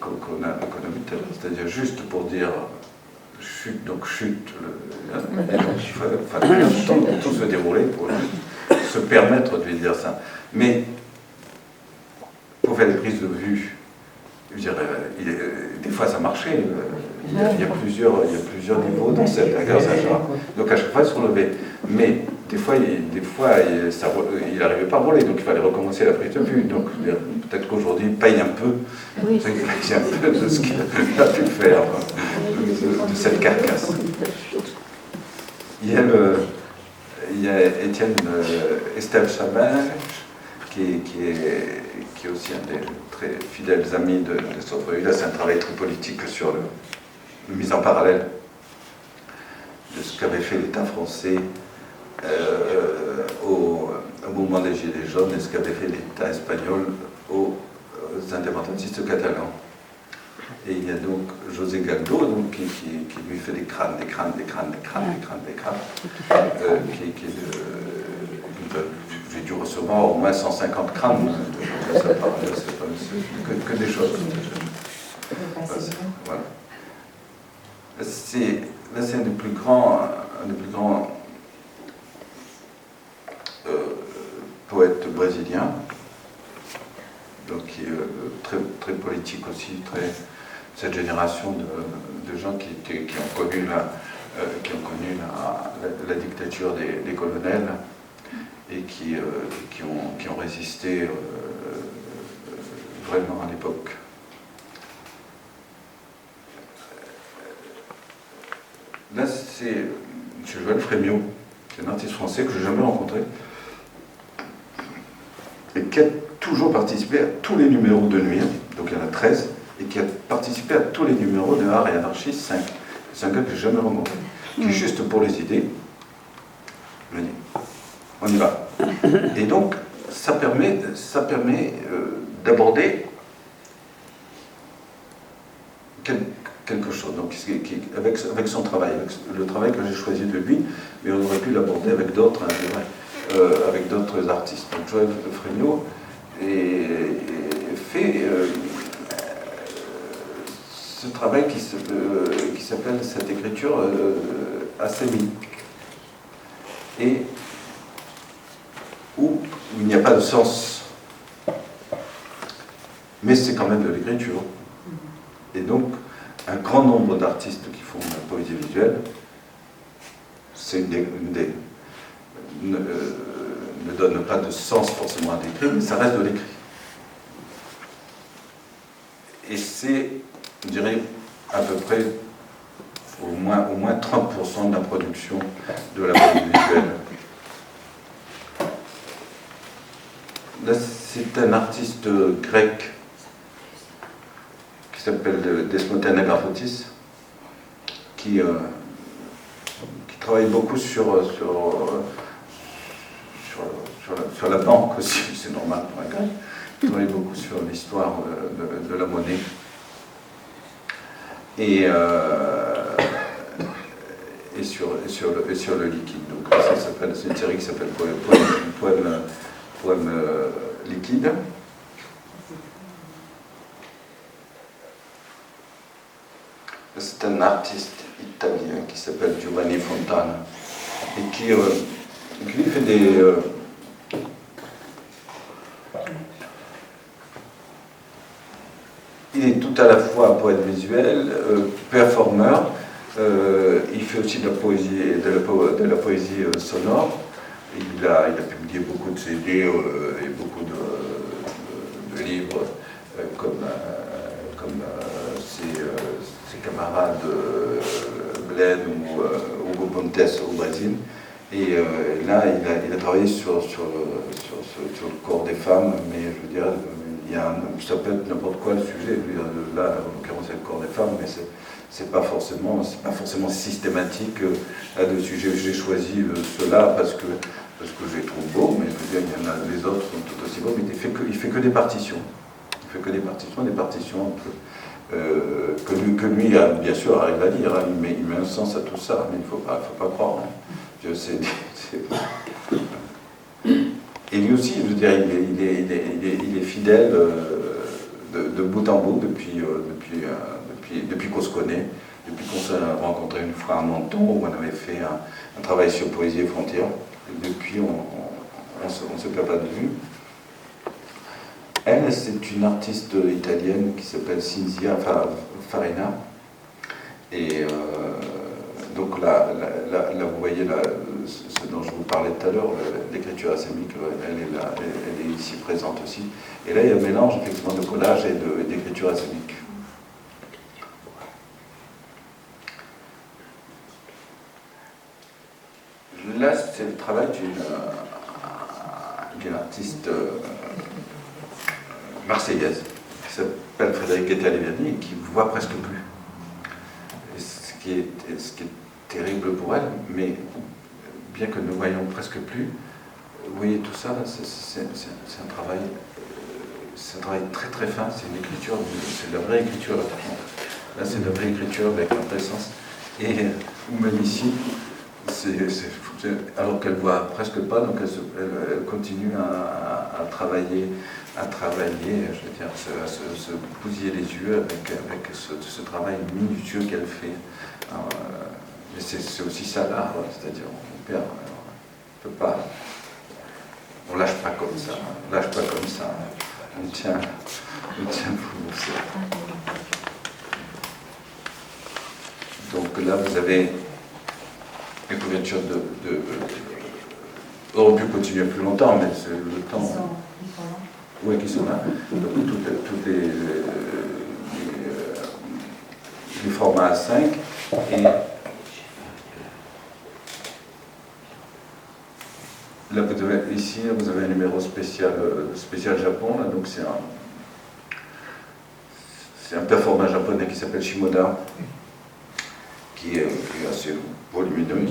S1: qu'on a vu tout à l'heure, c'est-à-dire juste pour dire chute, donc chute, et donc il fallait tout se dérouler pour se permettre de lui dire ça. Mais pour faire des prises de vue, je dirais, des fois ça marchait. Il y a plusieurs niveaux dans cette gare Saint-Charles. Donc à chaque fois, il se relevait. Mais des fois il n'arrivait pas à rouler, donc il fallait recommencer la prise de vue. Donc peut-être qu'aujourd'hui, il paye un peu, de ce qu'il a pu faire, de cette carcasse. Il y a Étienne Estelle Chabin, qui est aussi un des très fidèles amis de Sauveur. Là, c'est un travail très politique sur la mise en parallèle de ce qu'avait fait l'État français au mouvement des Gilets jaunes et ce qu'avait fait l'État espagnol aux indépendantistes catalans. Et il y a donc José Galdo, donc, qui lui fait des crânes, j'ai dû recevoir au moins 150 crânes. C'est que des choses. Voilà. C'est un des plus grands poètes brésiliens, donc qui est très, très politique aussi, cette génération de gens qui ont connu la dictature des colonels et qui ont résisté vraiment à l'époque. Là, c'est M. Joël Frémiot, c'est un artiste français que je n'ai jamais rencontré et qui a toujours participé à tous les numéros de Nuit, donc il y en a 13, et qui a participé à tous les numéros de Art et Anarchie 5. C'est un gars que je n'ai jamais rencontré, qui est juste pour les idées, me dit, on y va. Et donc, ça permet d'aborder quelque chose, donc, avec son travail, avec le travail que j'ai choisi de lui, mais on aurait pu l'aborder avec d'autres, avec d'autres artistes. Donc Joël Frémiot fait ce travail qui s'appelle cette écriture asémique, et où il n'y a pas de sens, mais c'est quand même de l'écriture. Et donc, un grand nombre d'artistes qui font de la poésie visuelle, c'est ne donne pas de sens forcément à l'écrit, mais ça reste de l'écrit. Et c'est, je dirais, à peu près au moins 30% de la production de la poésie visuelle. Là, c'est un artiste grec qui s'appelle Desmotène Agrafotis, qui travaille beaucoup sur la banque aussi, c'est normal pour un grec. Il travaille beaucoup sur l'histoire de la monnaie. Et sur le liquide. Donc c'est une série qui s'appelle Poème liquide. C'est un artiste italien qui s'appelle Giovanni Fontana et qui lui fait des il est tout à la fois poète visuel, performeur,
S2: Il fait aussi de la poésie sonore. Il a publié beaucoup de CD et beaucoup de livres comme ses camarades Blaine ou Hugo Pontes au Brésil. Et là, il a travaillé sur le corps des femmes, mais je veux dire, ça peut être n'importe quoi le sujet. Là, en l'occurrence, c'est le corps des femmes, mais c'est pas forcément systématique là-dessus. J'ai choisi cela parce que je les trouve beaux, mais je veux dire, les autres sont tout aussi beaux, mais il fait que des partitions. Il fait que des partitions que lui, bien sûr, arrive à lire. Hein, il met un sens à tout ça, mais il ne faut pas croire. Hein. Et lui aussi, je veux dire, il est fidèle de bout en bout depuis qu'on se connaît, depuis qu'on s'est rencontré une fois à Menton, où on avait fait un travail sur Poésie et Frontières. Et depuis, on se perd pas de vue. Elle, c'est une artiste italienne qui s'appelle Cinzia Farina. Et donc là, vous voyez ce dont je vous parlais tout à l'heure, l'écriture asémique, elle est ici présente aussi. Et là, il y a un mélange effectivement de collage et d'écriture asémique. Là, c'est le travail d'une artiste marseillaise qui s'appelle Frédérique Aleverni et qui ne voit presque plus. Et ce qui est terrible pour elle, mais bien que nous ne voyons presque plus, vous voyez tout ça, c'est un travail très très fin, c'est une écriture, c'est de la vraie écriture. Là, c'est de la vraie écriture avec un vrai sens. Et même ici, alors qu'elle ne voit presque pas, donc elle continue à travailler, je veux dire, à se bousiller les yeux avec ce travail minutieux qu'elle fait. Mais c'est aussi ça l'art, c'est-à-dire on peut pas, on lâche pas comme ça, on tient le coup. Donc là vous avez les couvertures on aurait pu continuer plus longtemps, mais c'est le temps. Oui, qui sont là. Donc tous les formats A5 et là ici vous avez un numéro spécial Japon, là, donc c'est un performant japonais qui s'appelle Shimoda, qui est assez volumineux,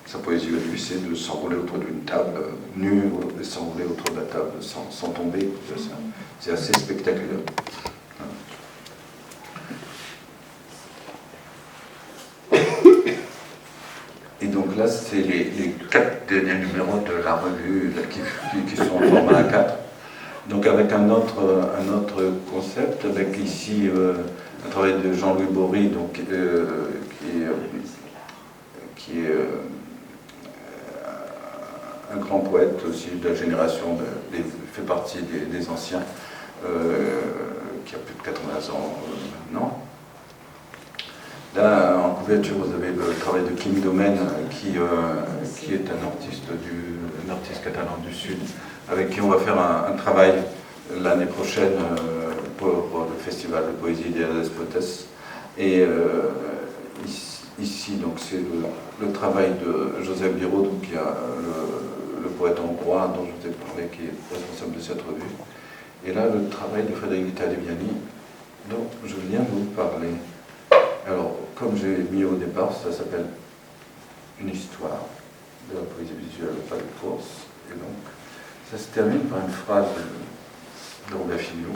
S2: sa poésie à lui, c'est de s'enrouler autour d'une table nue, de s'enrouler autour de la table sans tomber. C'est assez spectaculaire. Et donc là, c'est les 4 derniers numéros de la revue là, qui sont en format A4. Donc avec un autre concept, avec ici un travail de Jean-Louis Bory, donc, qui est un grand poète aussi de la génération, fait partie des anciens, qui a plus de 80 ans maintenant. Là, en couverture, vous avez le travail de Kim Domen, qui est un artiste catalan du Sud, avec qui on va faire un travail l'année prochaine pour le Festival de Poésie des Despotes. Et ici, donc, c'est le travail de Joseph Biro, donc, qui a le poète hongrois dont je vous ai parlé, qui est responsable de cette revue. Et là, le travail de Frédérique Aleverni, dont je viens de vous parler. Alors, comme j'ai mis au départ, ça s'appelle Une histoire de la poésie visuelle pas de force. Et donc, ça se termine par une phrase de Robert Fillon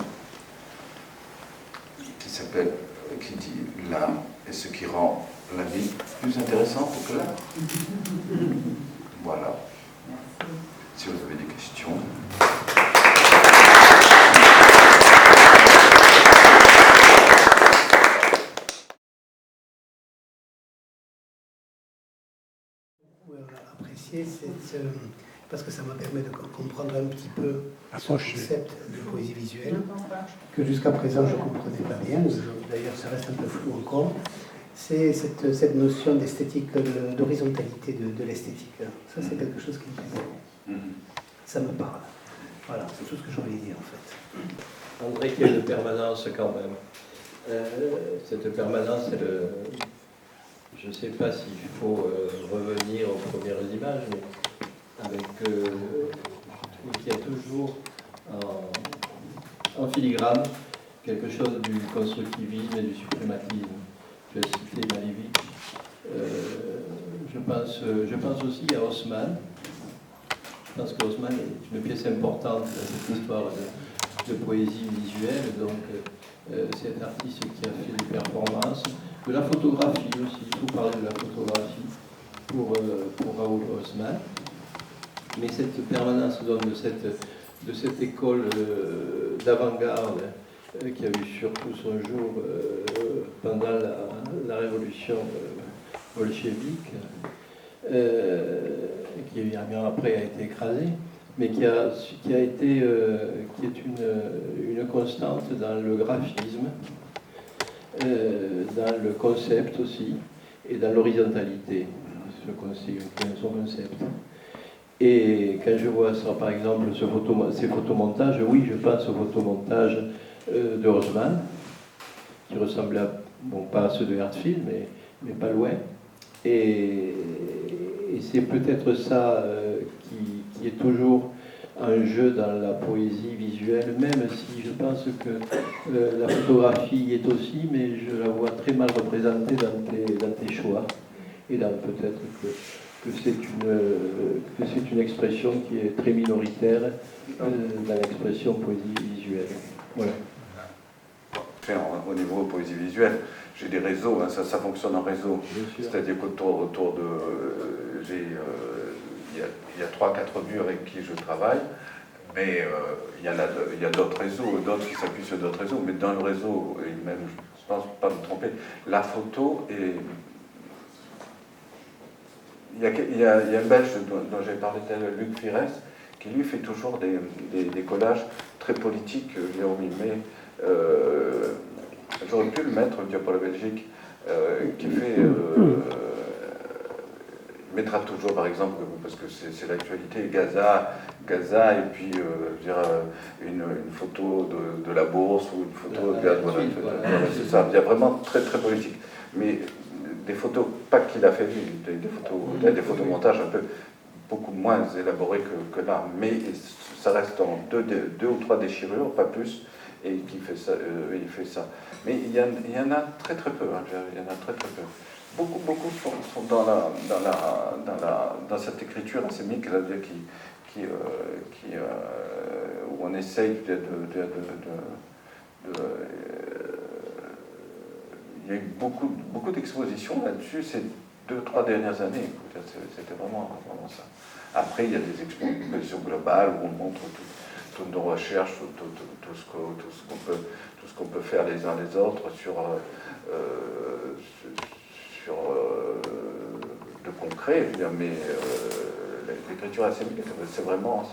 S2: qui dit « L'âme est ce qui rend la vie plus intéressante que l'art. » Voilà. Si vous avez des questions.
S3: Apprécier cette parce que ça me permet de comprendre un petit peu ce concept de poésie visuelle, que jusqu'à présent je ne comprenais pas bien, d'ailleurs ça reste un peu flou encore. C'est cette notion d'esthétique, d'horizontalité de l'esthétique. Ça, c'est quelque chose qui me plaît. Ça me parle. Voilà, c'est tout ce que je voulais dire en fait.
S4: André, qu'il y a une permanence quand même. Cette permanence, je ne sais pas s'il faut revenir aux premières images, mais avec qu'il y a toujours en filigrane quelque chose du constructivisme et du suprématisme. Tu as cité Malevich. Je pense aussi à Haussmann. Je pense que Haussmann est une pièce importante dans cette histoire de poésie visuelle. Donc, cet artiste qui a fait des performances, de la photographie aussi. Il faut parler de la photographie pour Raoul Haussmann. Mais cette permanence donc, de cette école d'avant-garde qui a eu surtout son jour pendant la révolution bolchevique, qui évidemment après a été écrasée, mais qui est une constante dans le graphisme, dans le concept aussi, et dans l'horizontalité, son concept. Et quand je vois ça, par exemple, ces photomontages, oui, je pense au photomontage de Haussmann, qui ressemblait bon, pas à ceux de Herzfeld, mais pas loin. Et c'est peut-être ça qui est toujours un jeu dans la poésie visuelle, même si je pense que la photographie est aussi, mais je la vois très mal représentée dans tes choix. Et là, peut-être que c'est une expression qui est très minoritaire dans l'expression poésie visuelle. Voilà.
S1: Au niveau poésie visuelle, j'ai des réseaux, hein, ça fonctionne en réseau. C'est-à-dire qu'autour de... il y a 3-4 murs avec qui je travaille, mais il y a d'autres réseaux, d'autres qui s'appuient sur d'autres réseaux, mais dans le réseau, et même, je pense pas me tromper, la photo est... Il y a un Belge dont j'ai parlé tout à l'heure, Luc Fires, qui lui fait toujours des collages très politiques, Jérôme Millet. J'aurais pu le mettre, pour la Belgique, qui fait... il mettra toujours, par exemple, parce que c'est l'actualité, Gaza, et puis une photo de la bourse ou une photo de... Voilà, c'est ça, il y a vraiment très très politique. Mais des photos, pas qu'il a fait lui, des photomontages un peu beaucoup moins élaborés que là, mais ça reste en deux ou trois déchirures, pas plus, et il fait ça. Mais il y en a très très peu, hein, il y en a très très peu. Beaucoup sont dans cette écriture ansémique là, où on essaye il y a eu beaucoup d'expositions là-dessus ces 2-3 dernières années. C'était vraiment ça. Après, il y a des expositions globales où on montre toutes nos recherches, tout ce qu'on peut faire les uns les autres sur de concret. Mais l'écriture ansémique, c'est vraiment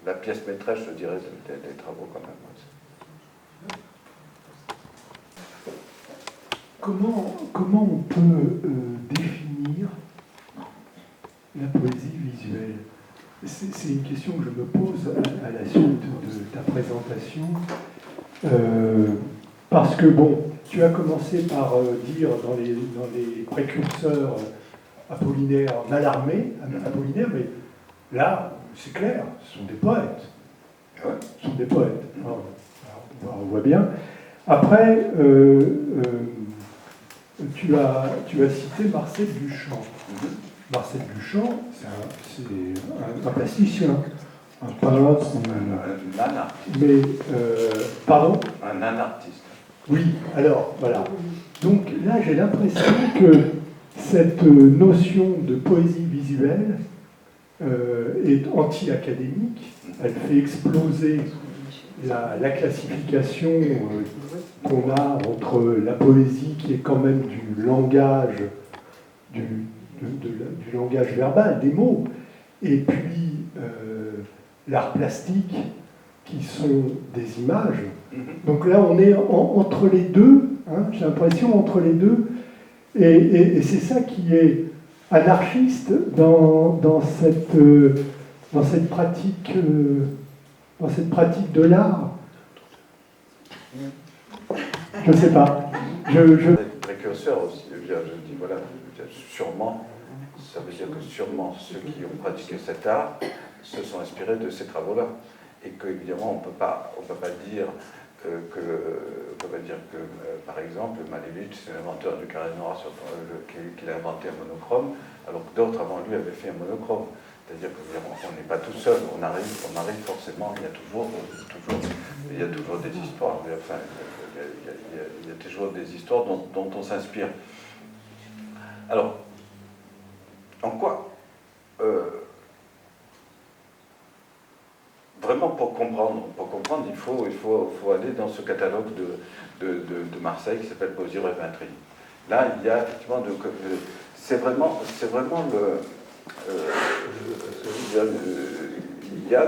S1: la pièce maîtresse, je dirais, des travaux quand même.
S5: Comment on peut définir la poésie visuelle? C'est une question que je me pose à la suite de ta présentation. Parce que, bon, tu as commencé par dire dans les précurseurs Apollinaire, Mallarmé, Apollinaire, mais là, c'est clair, ce sont des poètes. Ce sont des poètes. Alors, on voit bien. Après, tu as cité Marcel Duchamp. Marcel Duchamp, c'est un plasticien, un peintre.
S1: Un artiste.
S5: Mais, pardon ?
S1: Un artiste.
S5: Oui, alors, voilà. Donc là, j'ai l'impression que cette notion de poésie visuelle est anti-académique. Elle fait exploser la classification qu'on a entre la poésie qui est quand même du langage, du langage verbal, des mots, et puis l'art plastique, qui sont des images. Donc là, on est entre les deux, hein, j'ai l'impression, entre les deux, et c'est ça qui est anarchiste dans cette pratique de l'art. Je ne sais pas.
S1: Précurseur aussi, je dis voilà, sûrement, ça veut dire que sûrement ceux qui ont pratiqué cet art se sont inspirés de ces travaux-là. Et qu'évidemment, on ne peut pas dire par exemple, Malevich, c'est l'inventeur du carré noir qu'il a inventé un monochrome, alors que d'autres avant lui avaient fait un monochrome. C'est-à-dire qu'on n'est pas tout seul, on arrive forcément, il y a toujours des histoires, enfin, il y a toujours des histoires dont on s'inspire. Alors, en quoi vraiment, pour comprendre, il faut aller dans ce catalogue de Marseille qui s'appelle Poésie et Peinture. Là, il y a effectivement c'est vraiment il y a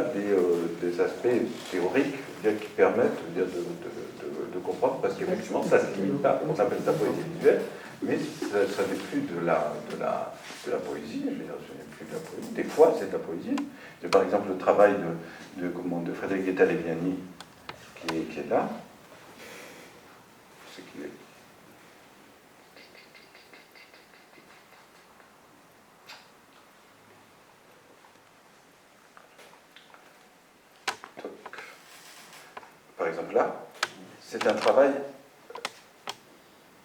S1: des aspects théoriques qui permettent de comprendre, parce qu'effectivement, ça ne se limite pas. On appelle ça poésie visuelle, mais ça n'est plus de la poésie. Je veux dire, ce n'est plus de la poésie. Des fois, c'est de la poésie. Par exemple, le travail de Frédéric Guetta-Leviani qui est là. C'est qu'il est. Par exemple, là, c'est un travail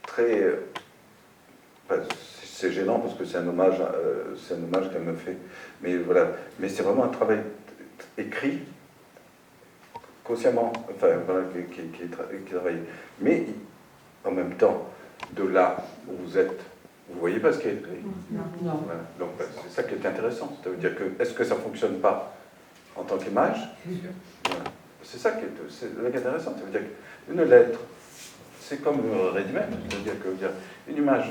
S1: très. C'est gênant parce que c'est un hommage qu'elle me fait. Mais voilà. Mais c'est vraiment un travail écrit consciemment, enfin voilà, qui travaille. Mais en même temps, de là où vous êtes, vous voyez pas ce qui est écrit.
S6: Non.
S1: Voilà. Donc c'est ça qui est intéressant. Ça veut dire que est-ce que ça fonctionne pas en tant qu'image? Voilà. C'est ça qui est intéressant. Ça veut dire qu'une lettre, c'est comme ready-made, c'est-à-dire qu'une image,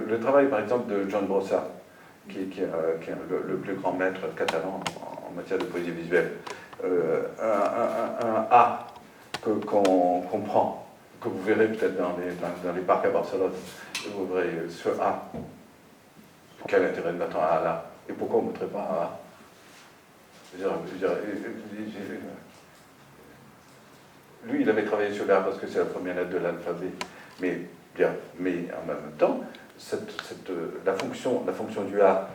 S1: le travail par exemple de John Brossa, qui est le plus grand maître catalan en matière de poésie visuelle, un A qu'on comprend, que vous verrez peut-être dans les parcs à Barcelone, vous verrez ce A, quel intérêt de mettre un A là, et pourquoi on ne mettrait pas un A? Lui, il avait travaillé sur l'art parce que c'est la première lettre de l'alphabet, mais en même temps, la fonction du A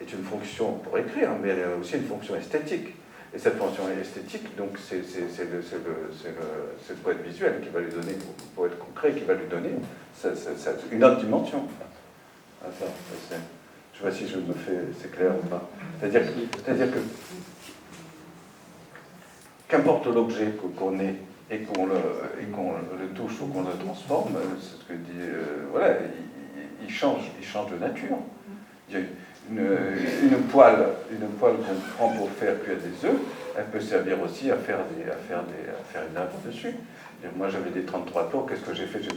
S1: est une fonction pour écrire, mais elle a aussi une fonction esthétique. Et cette fonction esthétique, donc, c'est le poète visuel qui va lui donner, le poète concret qui va lui donner une autre dimension. Je ne sais pas si c'est clair ou pas. C'est-à-dire que qu'importe l'objet qu'on ait et qu'on le touche ou qu'on le transforme, c'est ce que dit, voilà, il change de nature. Il y a une poêle qu'on prend pour faire cuire des œufs, elle peut servir aussi à faire une œuvre dessus. Moi j'avais des 33 tours, qu'est-ce que j'ai fait? J'ai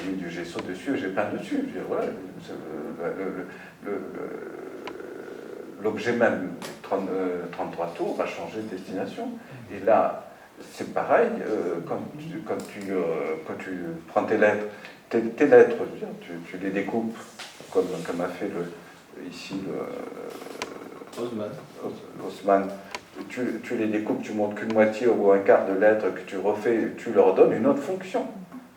S1: mis du gesso dessus et j'ai peint dessus. Je veux dire, voilà, l'objet même, 33 tours, va changer de destination. Et là, c'est pareil, quand tu prends tes lettres, je veux dire, tu les découpes, comme a fait ici Haussmann. Tu les découpes, tu montres qu'une moitié ou un quart de lettres que tu refais, tu leur donnes une autre fonction.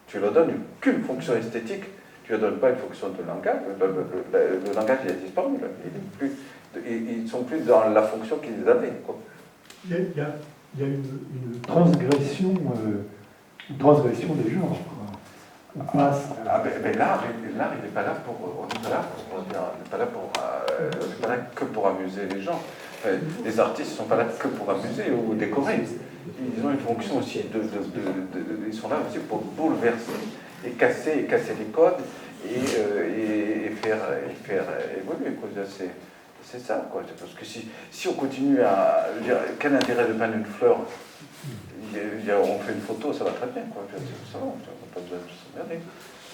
S1: Tu leur donnes qu'une fonction esthétique, tu ne leur donnes pas une fonction de langage. Le langage, il a disparu. Ils ne sont plus dans la fonction qu'ils avaient. Quoi.
S5: Il y a une transgression des genres.
S1: L'art, il n'est pas là pour c'est pas là que pour amuser les gens. Les artistes ne sont pas là que pour amuser ou décorer. Ils ont une fonction aussi ils sont là aussi pour bouleverser et casser les codes et faire évoluer. C'est ça, quoi. Parce que si on continue à dire quel intérêt de peindre une fleur, on fait une photo, ça va très bien, quoi. Ça va, pas besoin de ça. Regardez.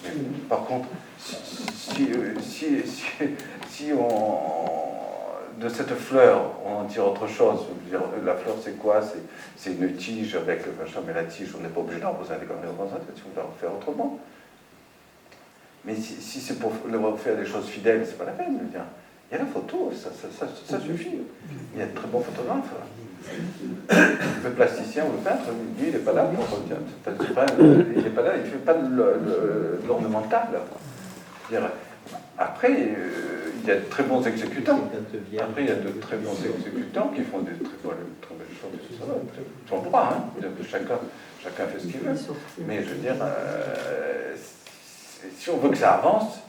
S1: Mais, par contre, si de cette fleur, on en tire autre chose, je veux dire, la fleur c'est quoi? C'est une tige avec machin, mais la tige, on n'est pas obligé d'arroser avec un représentation, on va en faire autrement. Mais si c'est pour faire des choses fidèles, c'est pas la peine de dire. Il y a la photo, ça suffit. Il y a de très bons photographes. Le plasticien ou le peintre, lui, il n'est pas là pour dire. Il n'est pas là, il ne fait pas de l'ornemental. Après, il y a de très bons exécutants. Après, il y a de très bons exécutants qui font des très belles choses. Ils ont le droit, hein. Chacun fait ce qu'il veut. Mais je veux dire, si on veut que ça avance,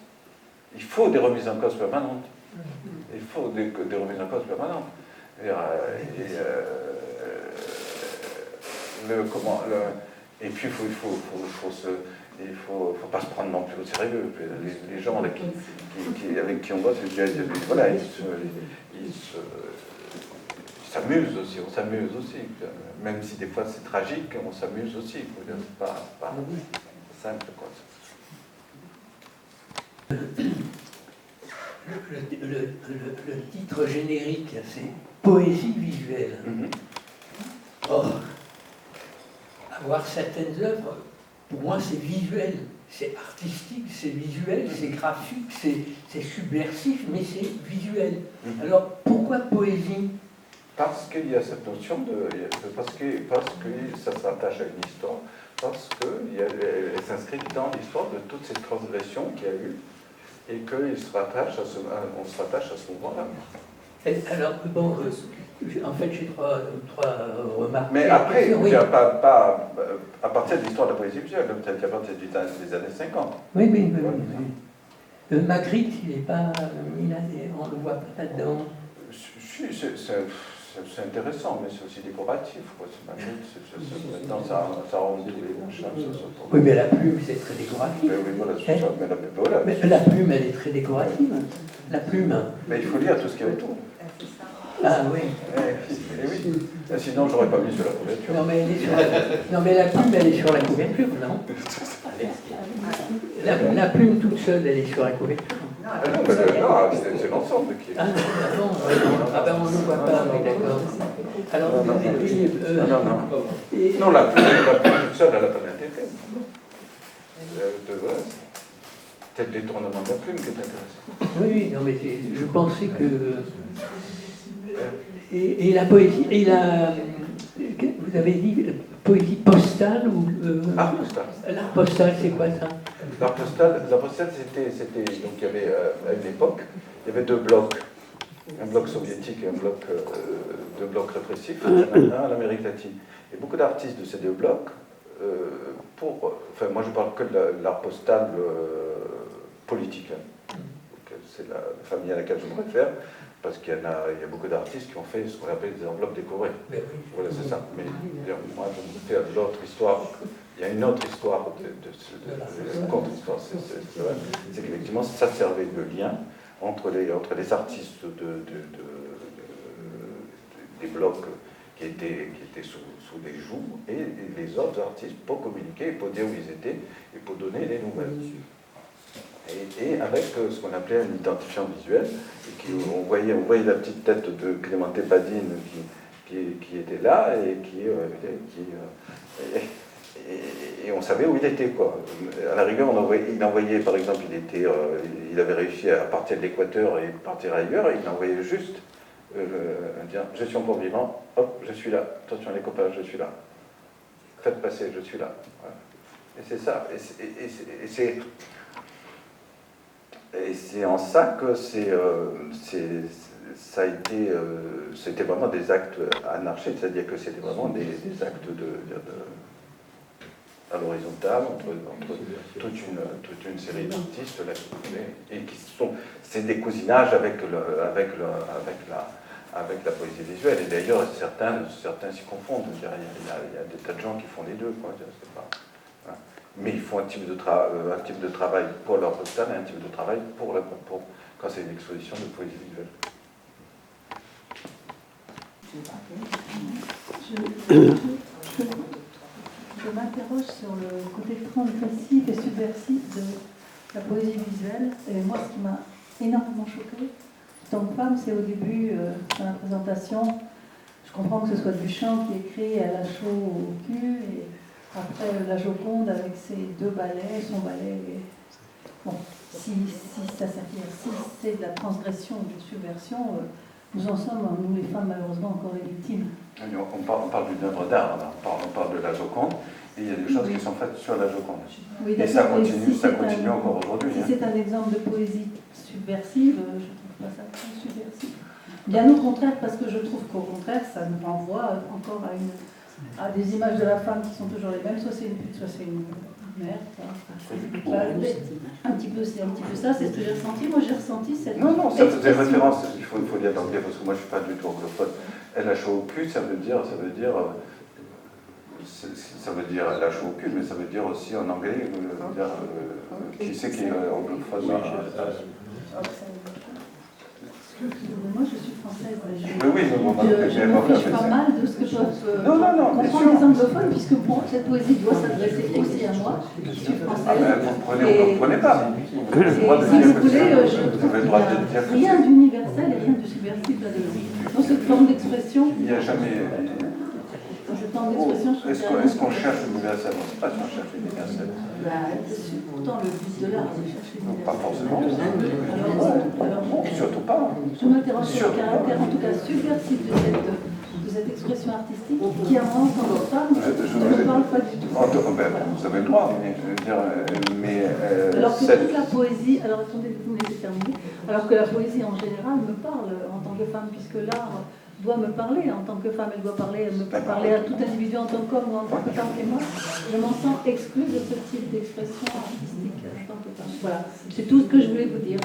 S1: il faut des remises en cause permanentes. Il faut des remises en cause permanentes. Et puis il faut pas se prendre non plus au sérieux. Les gens avec qui on bosse, voilà, ils s'amusent aussi, on s'amuse aussi. Même si des fois c'est tragique, on s'amuse aussi. C'est pas simple, quoi.
S6: Le titre générique, c'est poésie visuelle. Or, avoir certaines œuvres, pour moi, c'est visuel, c'est artistique, c'est visuel, c'est graphique, c'est subversif, mais c'est visuel. Alors, pourquoi poésie?
S1: Parce qu'il y a cette notion parce que ça s'attache à une histoire, parce qu'elle s'inscrit dans l'histoire de toutes ces transgressions qu'il y a eu, et qu'on se rattache à ce moment-là.
S6: Alors, bon, en fait, j'ai trois remarques.
S1: Mais après, il n'y a pas à partir de l'histoire de la poésie visuelle, peut-être à partir des années 50.
S6: Oui. Magritte, il n'est pas. On le voit pas là-dedans.
S1: Si, c'est intéressant, mais c'est aussi décoratif. Magritte, ça rend tous les machins.
S6: Oui, mais la plume, c'est très décoratif.
S1: Oui, voilà, c'est ça.
S6: Mais la plume, elle est très décorative. La plume.
S1: Mais il faut lire tout ce qu'il y a autour.
S6: Ah oui.
S1: Oui. Sinon, je n'aurais pas mis sur la couverture.
S6: Non, mais la plume, elle est sur la couverture, non? La plume toute seule, elle est sur la couverture.
S1: Non, c'est l'ensemble qui est.
S6: Ah ben on ne voit pas, oui, d'accord. Alors,
S1: non, la plume toute seule, elle n'a pas d'intérêt. C'est le détournement de la plume qui est intéressant.
S6: Oui, non, mais je pensais que. Et la poésie, vous avez dit poésie postale ou.
S1: Art postal.
S6: L'art postal, c'est quoi ça?
S1: L'art postal, c'était. Donc il y avait, à une époque, il y avait deux blocs. Un bloc soviétique et un bloc, deux blocs répressifs, en Amérique latine. Et beaucoup d'artistes de ces deux blocs, moi je parle que de l'art postal politique. C'est la famille à laquelle je me réfère. Parce qu'il y a beaucoup d'artistes qui ont fait ce qu'on appelle des enveloppes décorées. Voilà, c'est ça. Mais moi, je me fais l'autre histoire. Il y a une autre histoire, une contre-histoire. C'est qu'effectivement, ça servait de lien entre les artistes des blocs qui étaient sous des jougs et les autres artistes pour communiquer, pour dire où ils étaient et pour donner les nouvelles. Et avec ce qu'on appelait un identifiant visuel, et on voyait la petite tête de Clémenté Badine qui était là et et on savait où il était, quoi. À la rigueur, il envoyait, par exemple, il avait réussi à partir de l'Équateur et partir ailleurs, et il envoyait juste dire je suis encore vivant, hop, je suis là, attention les copains, je suis là, faites passer, je suis là. Voilà. Et c'est ça, et c'est en ça que c'était vraiment des actes anarchiques, c'est-à-dire que c'était vraiment des actes à l'horizontale entre toute une série d'artistes là, et qui c'est des cousinages avec la poésie visuelle. Et d'ailleurs, certains s'y confondent. Il y a des tas de gens qui font les deux, quoi. C'est pas, hein. Mais ils font un type de travail pour leur postal et un type de travail pour quand c'est une exposition de poésie visuelle.
S7: Je m'interroge sur le côté transgressif et subversif de la poésie visuelle. Et moi, ce qui m'a énormément choquée, en tant que femme, c'est au début, dans la présentation, je comprends que ce soit Duchamp qui écrit à la chaux au cul, et après la Joconde avec ses 2 balais, son balai. Bon, si ça s'affirme, si c'est de la transgression ou de la subversion, nous en sommes, nous les femmes, malheureusement, encore les victimes.
S1: On parle d'une œuvre d'art, on parle de la Joconde, et il y a des choses qui sont faites sur la Joconde.
S7: Oui,
S1: et ça continue encore aujourd'hui.
S7: Si c'est un exemple de poésie subversive, je ne trouve pas ça très subversif. Bien au contraire, parce que je trouve qu'au contraire, ça nous renvoie encore à des images de la femme qui sont toujours les mêmes, soit c'est une pute, soit c'est une mère. Un petit peu, c'est un petit peu ça, c'est ce que j'ai ressenti. Moi, j'ai ressenti cette.
S1: Non, ça faisait référence, il faut dire l'anglais, parce que moi, je ne suis pas du tout anglophone. Elle a chaud au cul, ça veut dire la chaud au cul, mais ça veut dire aussi en anglais, qui c'est qui est anglophone?
S7: Moi, je suis française.
S1: Je
S7: pas mal de ce que je peux
S1: comprendre
S7: les anglophones, puisque bon, cette poésie doit s'adresser aussi à moi, qui suis française.
S1: Vous comprenez pas.
S7: Si vous voulez, je trouve qu'il n'y a rien d'universel et rien de subversif là-dedans. Dans cette forme d'expression.
S1: Il n'y a jamais. Est-ce qu'on cherche l'universel? On ne sait pas si on cherche l'universel.
S7: Pourtant, le but de l'art, c'est chercher l'universel.
S1: Pas forcément. Alors, surtout pas.
S7: Je m'interroge sur le caractère, en tout cas subversif, de cette expression artistique qui, à moi, en tant que femme, ne me parle pas du tout.
S1: Vous avez le droit, mais
S7: alors que toute la poésie, alors attendez, vous me laissez terminer, alors que la poésie en général me parle en tant que femme, puisque l'art doit me parler en tant que femme, elle doit parler, elle ne peut pas parler à tout individu en tant qu'homme ou en tant que femme. Et moi, je m'en sens exclue de ce type d'expression artistique en tant que femme. Voilà, c'est tout ce que je voulais vous dire.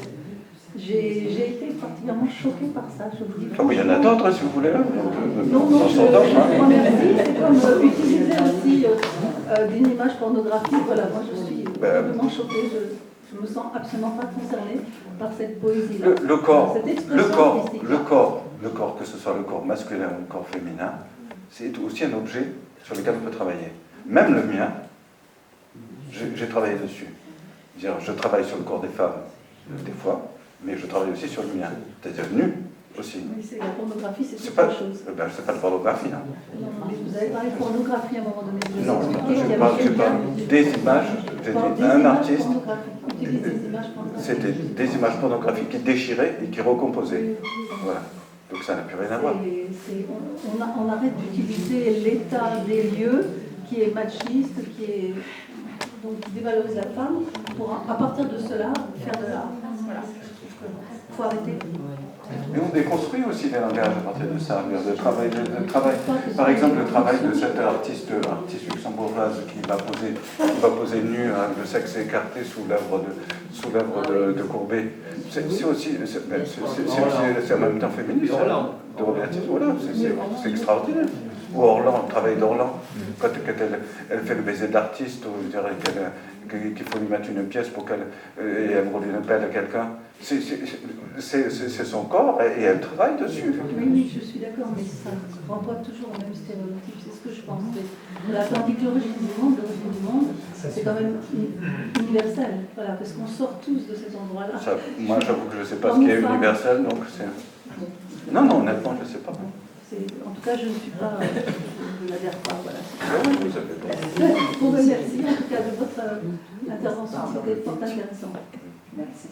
S7: J'ai été particulièrement choquée par ça, je vous dis.
S1: Il y en a d'autres, si vous voulez.
S7: Non, je vous remercie. C'est comme utiliser aussi d'une image pornographique. Voilà, moi je suis vraiment choquée. Je ne me sens absolument pas concernée par cette poésie-là.
S1: Le corps, que ce soit le corps masculin ou le corps féminin, c'est aussi un objet sur lequel on peut travailler. Même le mien, j'ai travaillé dessus. Je travaille sur le corps des femmes, des fois, mais je travaille aussi sur le mien, c'est-à-dire nu aussi.
S7: Oui, c'est la pornographie, c'est pas autre chose.
S1: C'est pas la pornographie, non.
S7: Non, mais vous avez parlé de pornographie à un moment donné.
S1: Non, je parle des images. Un artiste, c'était des images pornographiques qui déchiraient et qui recomposaient. Voilà. Donc ça n'a plus rien à voir.
S7: On arrête d'utiliser l'état des lieux qui est machiste, qui dévalorise la femme, pour à partir de cela faire de l'art. Voilà. Il faut arrêter.
S1: Mais on déconstruit aussi les langages à partir de ça. Le travail, par exemple, le travail de cette artiste luxembourgeoise qui va poser nue, le sexe écarté sous l'œuvre de Courbet. C'est aussi, c'est en même temps féministe. De Robertis, voilà, c'est extraordinaire. Ou Orlan, le travail d'Orlan, quand elle fait le baiser de l'artiste, je dirais qu'il faut lui mettre une pièce pour elle roule une pelle à quelqu'un. C'est son corps et elle travaille dessus.
S7: Oui, je suis d'accord, mais ça renvoie toujours au même stéréotype, c'est ce que je pense. L'origine du monde, c'est quand même universel, voilà, parce qu'on sort tous de cet endroit-là.
S1: Moi, j'avoue que je ne sais pas ce qui est universel, donc c'est... Non, honnêtement, je ne sais pas.
S7: En tout cas, je ne suis pas... je n'adhère pas, voilà.
S1: Vous avez pas.
S7: Bon, merci en tout cas de votre intervention, c'était fort intéressant. Merci.